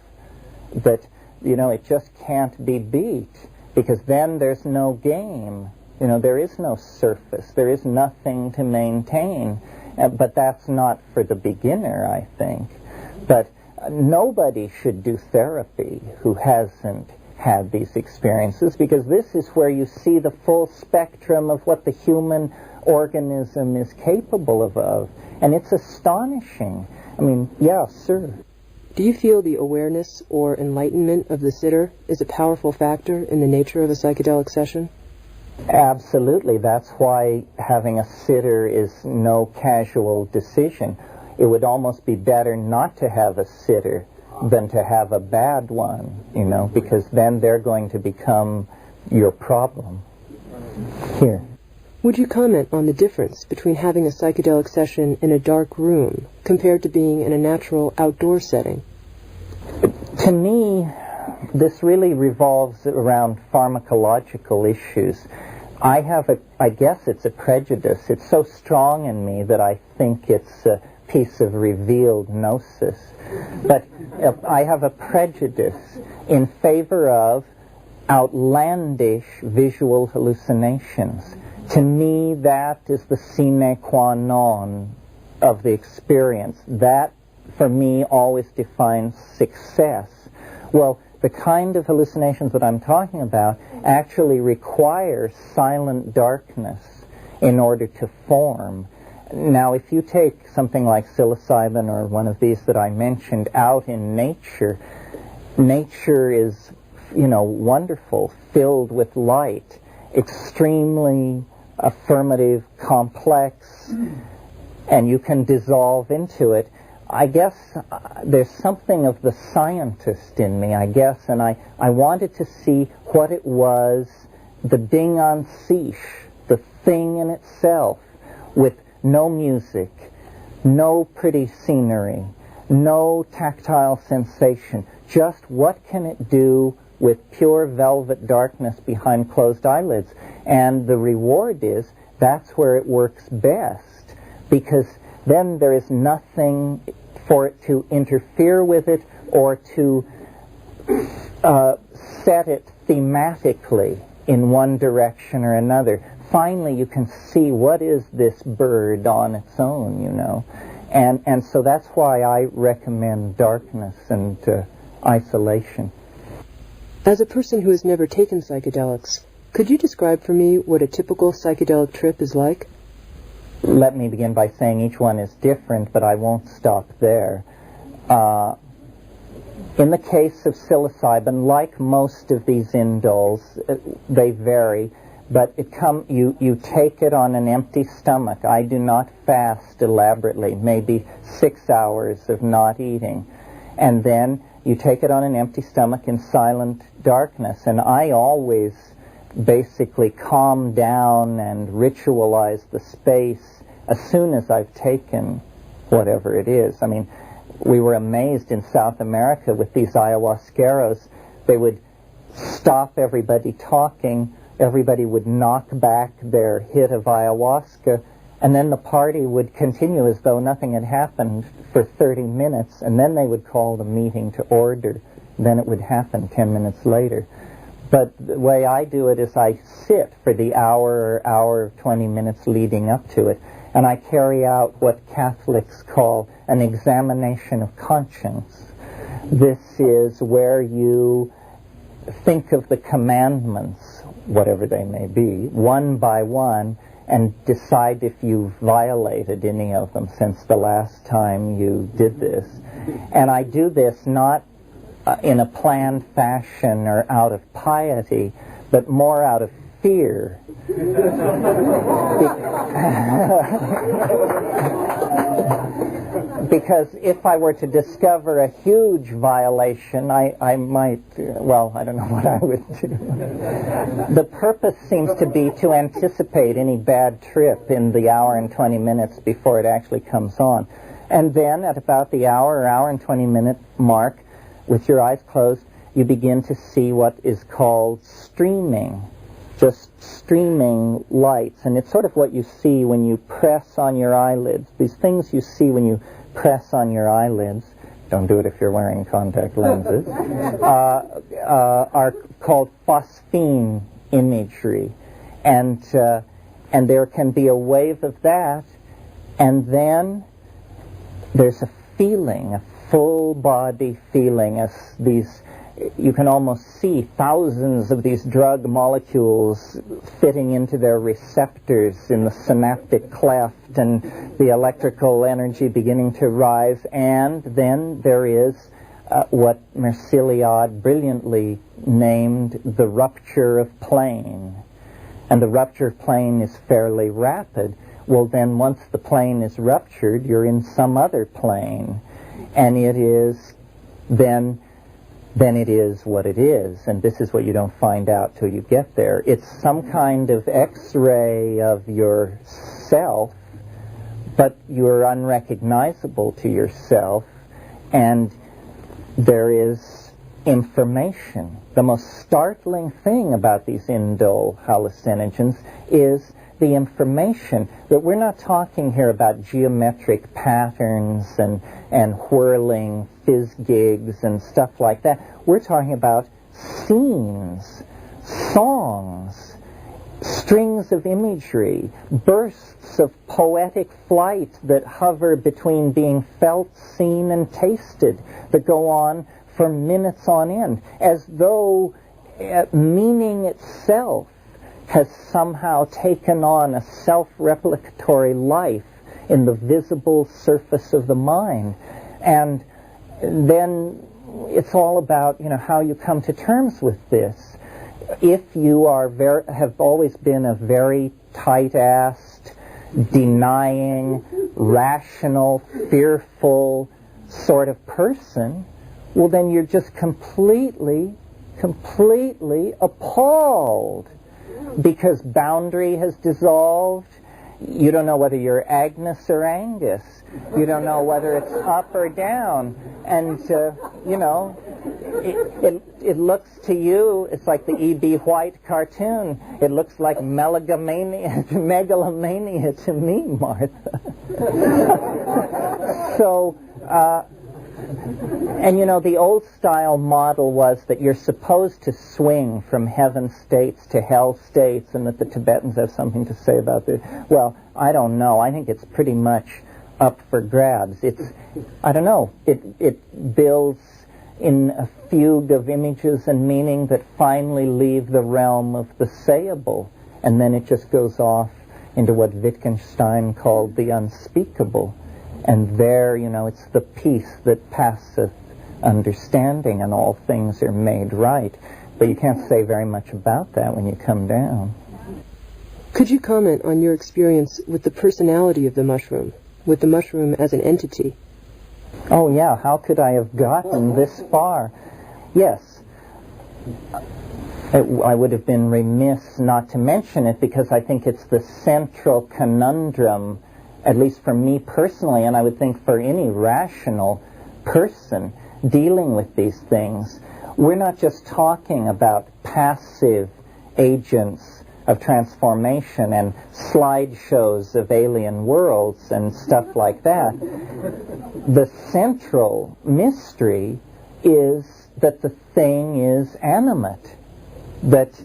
but, you know, it just can't be beat, because then there's no game. You know, there is no surface. There is nothing to maintain. But that's not for the beginner, I think. But nobody should do therapy who hasn't had these experiences, because this is where you see the full spectrum of what the human organism is capable of. And it's astonishing. I mean, yeah, sir. Do you feel the awareness or enlightenment of the sitter is a powerful factor in the nature of a psychedelic session? Absolutely. That's why having a sitter is no casual decision. It would almost be better not to have a sitter than to have a bad one, you know, because then they're going to become your problem. Here. Would you comment on the difference between having a psychedelic session in a dark room compared to being in a natural outdoor setting? To me, this really revolves around pharmacological issues. I guess it's a prejudice. It's so strong in me that I think it's a piece of revealed gnosis. But I have a prejudice in favor of outlandish visual hallucinations. To me, that is the sine qua non of the experience. That, for me, always defines success. Well, the kind of hallucinations that I'm talking about actually require silent darkness in order to form. Now, if you take something like psilocybin or one of these that I mentioned out in nature, nature is, you know, wonderful, filled with light, extremely affirmative, complex, and you can dissolve into it. I guess there's something of the scientist in me, I guess, and I wanted to see what it was, the ding en sich, the thing in itself, with no music, no pretty scenery, no tactile sensation, just what can it do with pure velvet darkness behind closed eyelids. And the reward is that's where it works best, because then there is nothing for it to interfere with it or to set it thematically in one direction or another. Finally, you can see what is this bird on its own, you know. And so that's why I recommend darkness and isolation. As a person who has never taken psychedelics, could you describe for me what a typical psychedelic trip is like? Let me begin by saying each one is different, but I won't stop there. In the case of psilocybin, like most of these indoles, they vary, but you take it on an empty stomach. I do not fast elaborately, maybe 6 hours of not eating. And then you take it on an empty stomach in silent darkness. And I always basically calm down and ritualize the space as soon as I've taken whatever it is. I mean, we were amazed in South America with these ayahuasqueros. They would stop everybody talking, everybody would knock back their hit of ayahuasca, and then the party would continue as though nothing had happened for 30 minutes, and then they would call the meeting to order. Then it would happen 10 minutes later. But the way I do it is I sit for the hour 20 minutes leading up to it, and I carry out what Catholics call an examination of conscience. This is where you think of the commandments, whatever they may be, one by one, and decide if you've violated any of them since the last time you did this. And I do this not in a planned fashion or out of piety, but more out of fear. Because if I were to discover a huge violation, I might, well, I don't know what I would do. The purpose seems to be to anticipate any bad trip in the hour and 20 minutes before it actually comes on. And then at about the hour and 20 minute mark, with your eyes closed, you begin to see what is called streaming. Just streaming lights. And it's sort of what you see when you press on your eyelids. These things you see when you press on your eyelids, don't do it if you're wearing contact lenses, are called phosphene imagery. And there can be a wave of that, And then there's a feeling, a full body feeling, as these, you can almost see thousands of these drug molecules fitting into their receptors in the synaptic cleft, and the electrical energy beginning to rise. And then there is what Mercilliod brilliantly named the rupture of plane. And the rupture of plane is fairly rapid. Well, then once the plane is ruptured, you're in some other plane. And it is, then it is what it is. And this is what you don't find out till you get there. It's some kind of X-ray of yourself, but you're unrecognizable to yourself. And there is information. The most startling thing about these indole hallucinogens is the information. That we're not talking here about geometric patterns and whirling fizz gigs and stuff like that. We're talking about scenes, songs, strings of imagery, bursts of poetic flight that hover between being felt, seen, and tasted, that go on for minutes on end, as though meaning itself has somehow taken on a self-replicatory life in the visible surface of the mind. And then it's all about, how you come to terms with this. If you have always been a very tight-assed, denying, rational, fearful sort of person, well, then you're just completely appalled, because boundary has dissolved. You don't know whether you're Agnes or Angus. You don't know whether it's up or down. And, it looks to you, it's like the E.B. White cartoon. It looks like megalomania to me, Martha. So, and the old style model was that you're supposed to swing from heaven states to hell states, and that the Tibetans have something to say about this. Well, I don't know. I think it's pretty much up for grabs. I don't know. It builds in a fugue of images and meaning that finally leave the realm of the sayable, and then it just goes off into what Wittgenstein called the unspeakable. And there, it's the peace that passeth understanding, and all things are made right. But you can't say very much about that when you come down. Could you comment on your experience with the personality of the mushroom, with the mushroom as an entity? Oh, yeah. How could I have gotten this far? Yes. I would have been remiss not to mention it, because I think it's the central conundrum, at least for me personally, and I would think for any rational person dealing with these things. We're not just talking about passive agents of transformation and slideshows of alien worlds and stuff like that. The central mystery is that the thing is animate, that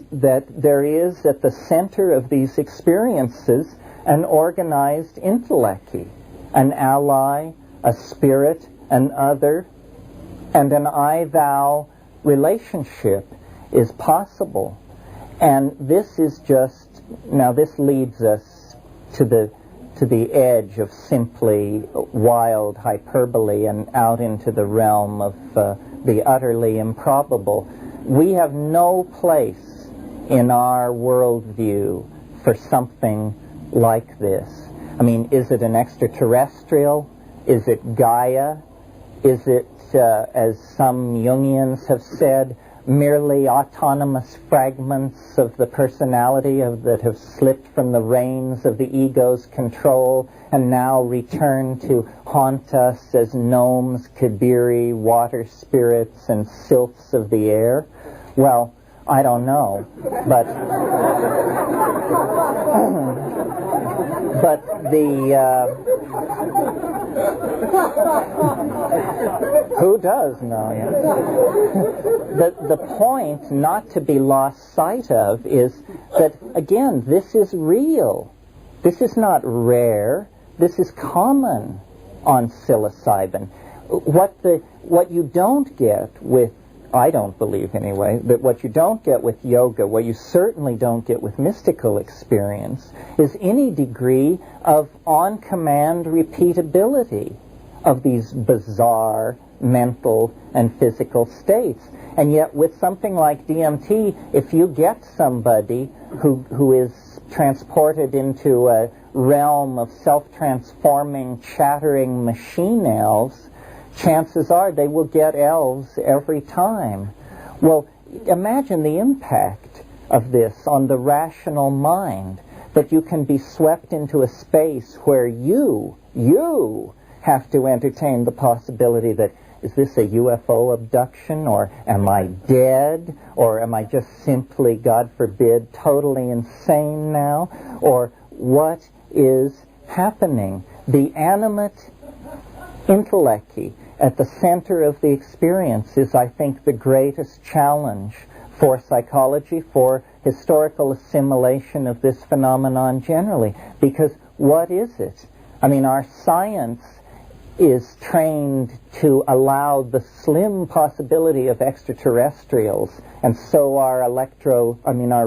there is at the center of these experiences an organized intellect, an ally, a spirit, an other, and an I-thou relationship is possible. And this is just, now this leads us to the edge of simply wild hyperbole and out into the realm of the utterly improbable. We have no place in our worldview for something like this. I mean, is it an extraterrestrial? Is it Gaia? Is it, as some Jungians have said, merely autonomous fragments of the personality that have slipped from the reins of the ego's control and now return to haunt us as gnomes, kibiri, water spirits, and sylphs of the air? Well, I don't know, but who does know? Yeah? The point not to be lost sight of is that, again, this is real. This is not rare. this is common on psilocybin. What you don't get with, I don't believe anyway, that what you don't get with yoga, what you certainly don't get with mystical experience, is any degree of on-command repeatability of these bizarre mental and physical states. And yet with something like DMT, if you get somebody who is transported into a realm of self-transforming, chattering machine elves, chances are they will get elves every time. Well, imagine the impact of this on the rational mind, that you can be swept into a space where you have to entertain the possibility that, is this a UFO abduction, or am I dead, or am I just simply, God forbid, totally insane now, or what is happening? The animate intellecti at the center of the experience is, I think, the greatest challenge for psychology, for historical assimilation of this phenomenon generally. Because what is it? I mean, our science is trained to allow the slim possibility of extraterrestrials, and so our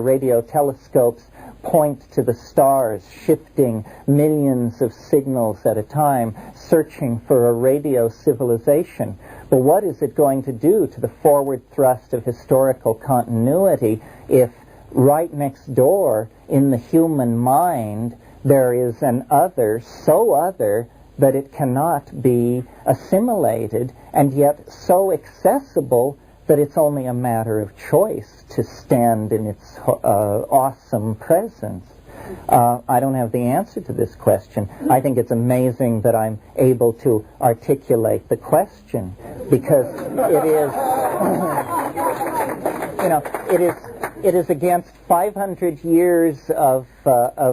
radio telescopes point to the stars, shifting millions of signals at a time, searching for a radio civilization. But what is it going to do to the forward thrust of historical continuity if right next door in the human mind there is an other, so other that it cannot be assimilated, and yet so accessible that it's only a matter of choice to stand in its awesome presence? I don't have the answer to this question. I think it's amazing that I'm able to articulate the question, because it is against 500 years of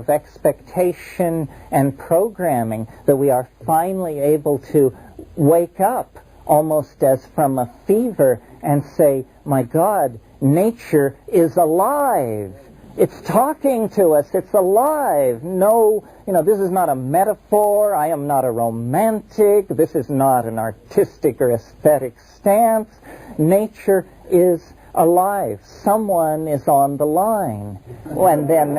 expectation and programming that we are finally able to wake up almost as from a fever and say, my God, nature is alive. It's talking to us. It's alive. No, this is not a metaphor. I am not a romantic. This is not an artistic or aesthetic stance. Nature is alive. Someone is on the line. And then,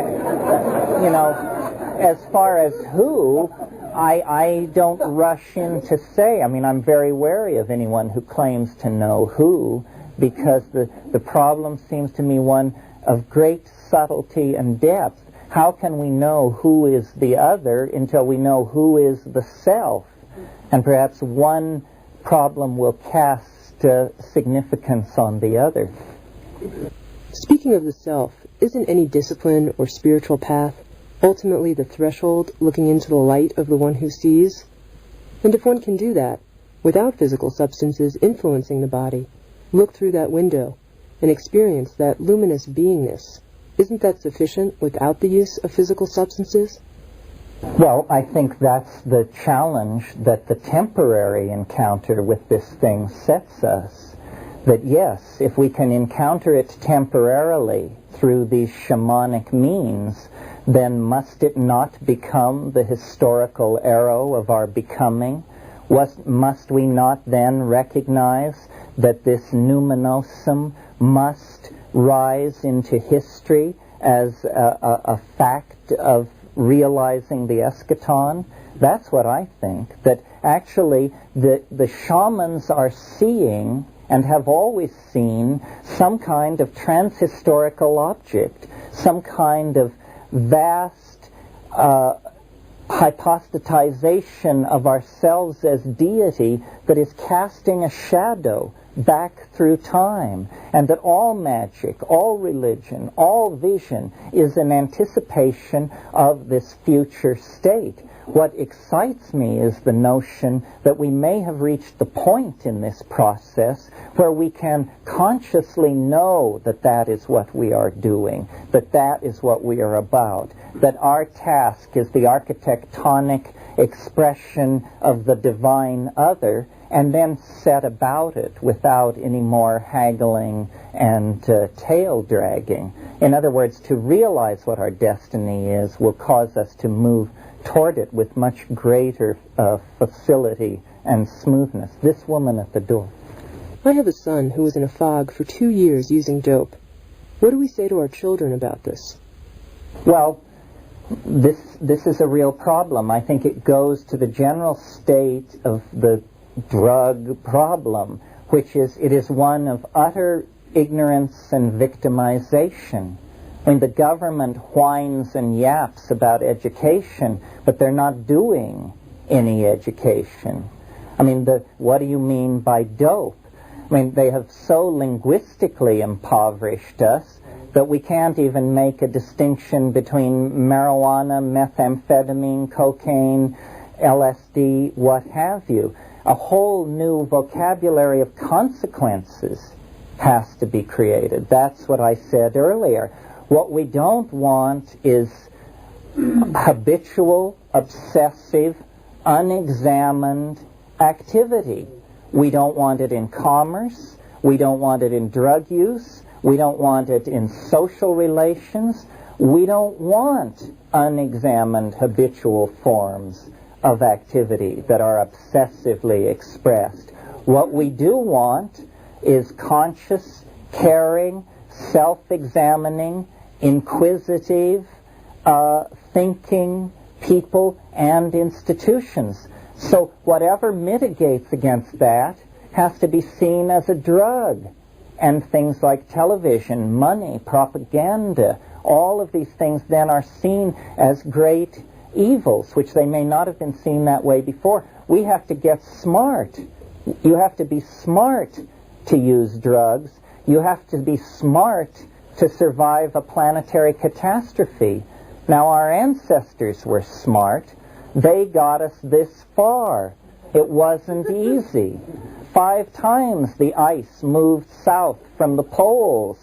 as far as who, I don't rush in to say. I mean, I'm very wary of anyone who claims to know who, because the problem seems to me one of great subtlety and depth. How can we know who is the other until we know who is the self? And perhaps one problem will cast significance on the other. Speaking of the self, isn't any discipline or spiritual path ultimately the threshold looking into the light of the one who sees? And if one can do that, without physical substances influencing the body, look through that window and experience that luminous beingness, isn't that sufficient without the use of physical substances? Well, I think that's the challenge that the temporary encounter with this thing sets us. That yes, if we can encounter it temporarily through these shamanic means, then must it not become the historical arrow of our becoming? Must we not then recognize that this numinosum must rise into history as a fact of realizing the eschaton? That's what I think. That actually the shamans are seeing, and have always seen, some kind of transhistorical object, some kind of vast hypostatization of ourselves as deity that is casting a shadow back through time, and that all magic, all religion, all vision is an anticipation of this future state. What excites me is the notion that we may have reached the point in this process where we can consciously know that that is what we are doing, that that is what we are about, that our task is the architectonic expression of the divine other, and then set about it without any more haggling and tail dragging. In other words, to realize what our destiny is will cause us to move toward it with much greater facility and smoothness. This woman at the door. I have a son who was in a fog for 2 years using dope. What do we say to our children about this? Well, this is a real problem. I think it goes to the general state of the drug problem, which is it is one of utter ignorance and victimization. I mean, the government whines and yaps about education, but they're not doing any education. I mean, what do you mean by dope? I mean, they have so linguistically impoverished us that we can't even make a distinction between marijuana, methamphetamine, cocaine, LSD, what have you. A whole new vocabulary of consequences has to be created. That's what I said earlier. What we don't want is habitual, obsessive, unexamined activity. We don't want it in commerce. We don't want it in drug use. We don't want it in social relations. We don't want unexamined habitual forms of activity that are obsessively expressed. What we do want is conscious, caring, self-examining, inquisitive, thinking people and institutions. So whatever mitigates against that has to be seen as a drug. And things like television, money, propaganda, all of these things then are seen as great evils, which they may not have been seen that way before. We have to get smart. You have to be smart to use drugs. You have to be smart to survive a planetary catastrophe. Now, our ancestors were smart. They got us this far. It wasn't easy. 5 times the ice moved south from the poles.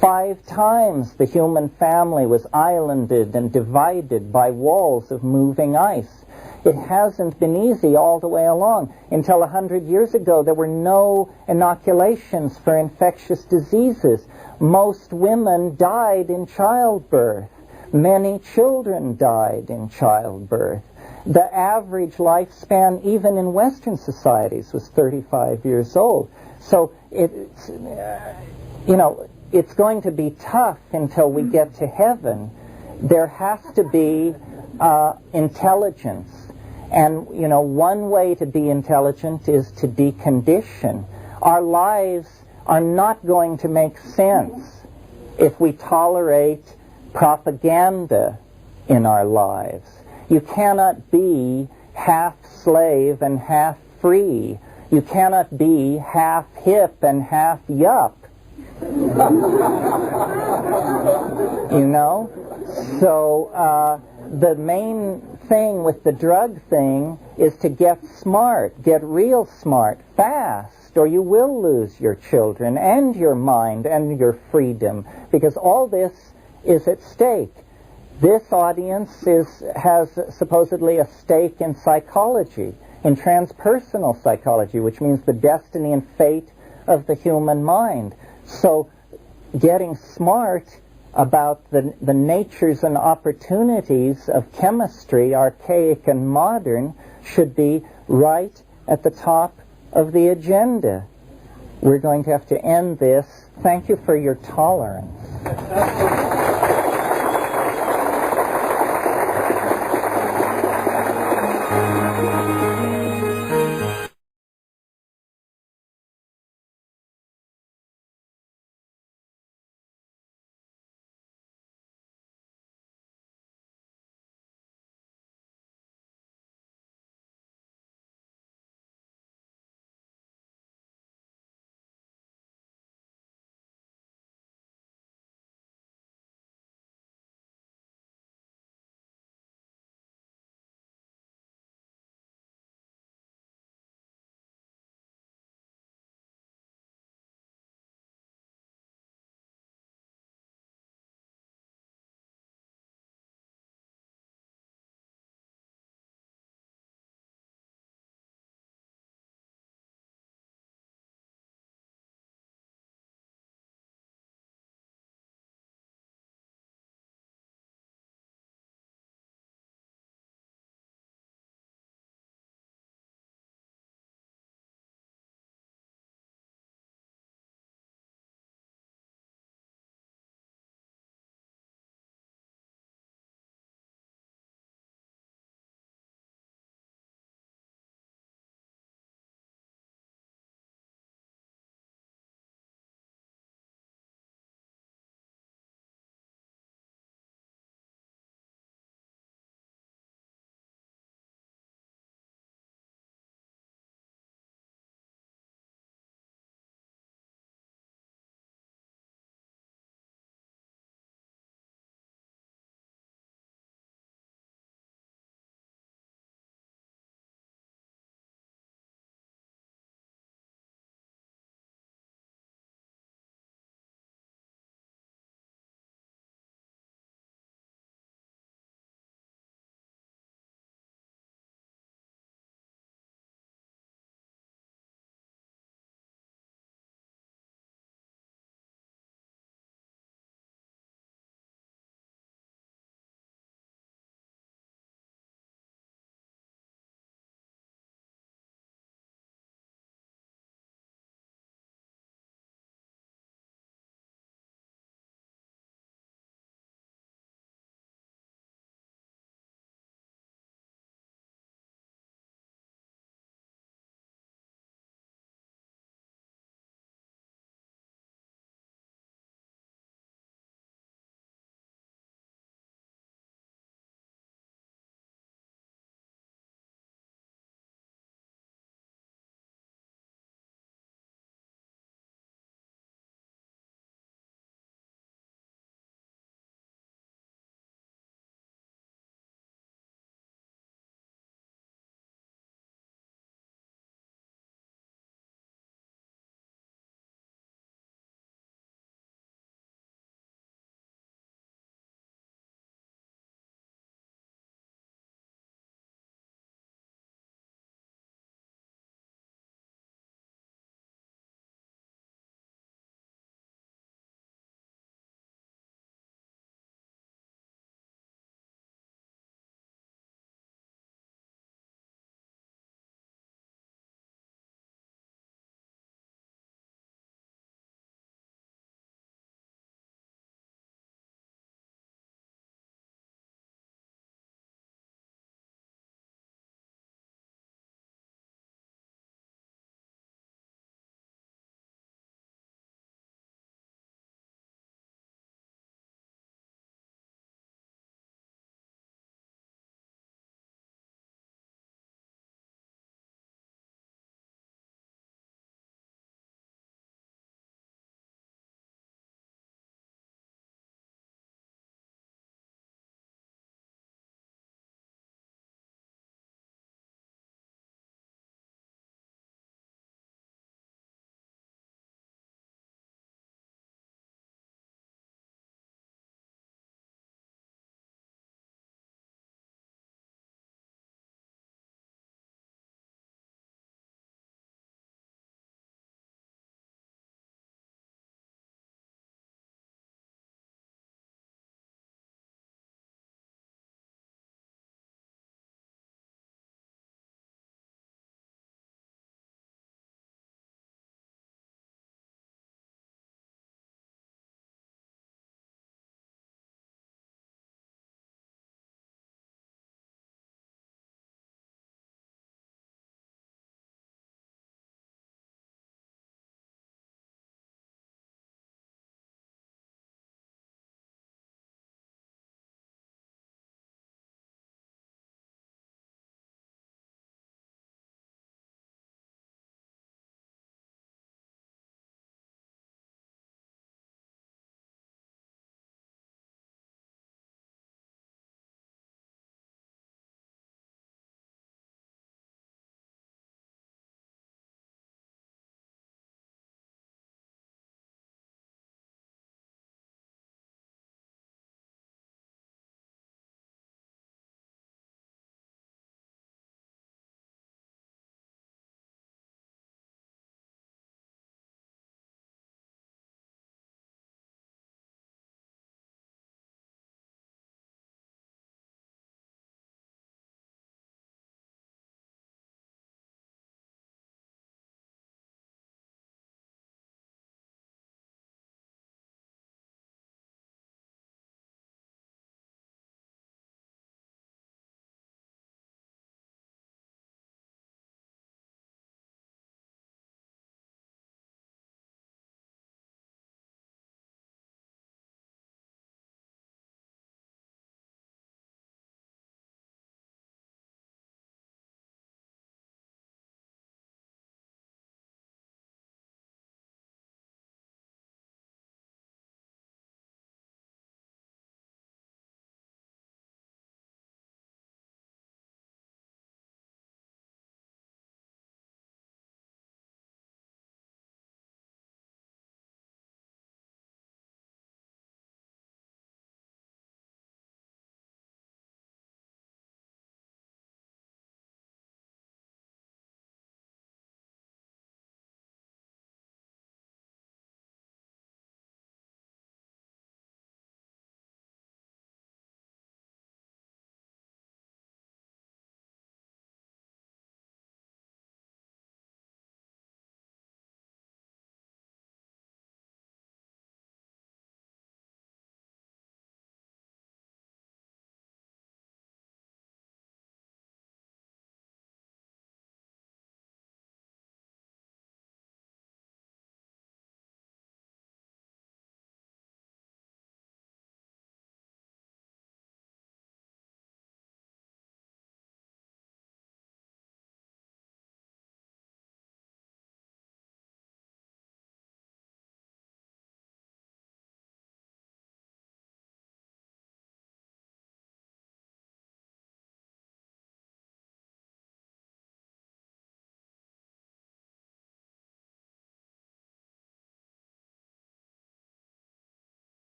5 times the human family was islanded and divided by walls of moving ice. It hasn't been easy all the way along. Until 100 years ago, there were no inoculations for infectious diseases. Most women died in childbirth. Many children died in childbirth. The average lifespan, even in Western societies, was 35 years old. So it's going to be tough until we get to heaven. There has to be intelligence. And, one way to be intelligent is to decondition. Our lives are not going to make sense if we tolerate propaganda in our lives. You cannot be half slave and half free. You cannot be half hip and half yup. So the main thing with the drug thing is to get smart, get real smart, fast, or you will lose your children and your mind and your freedom, because all this is at stake. This audience has supposedly a stake in psychology, in transpersonal psychology, which means the destiny and fate of the human mind. So getting smart about the natures and opportunities of chemistry, archaic and modern, should be right at the top of the agenda. We're going to have to end this. Thank you for your tolerance.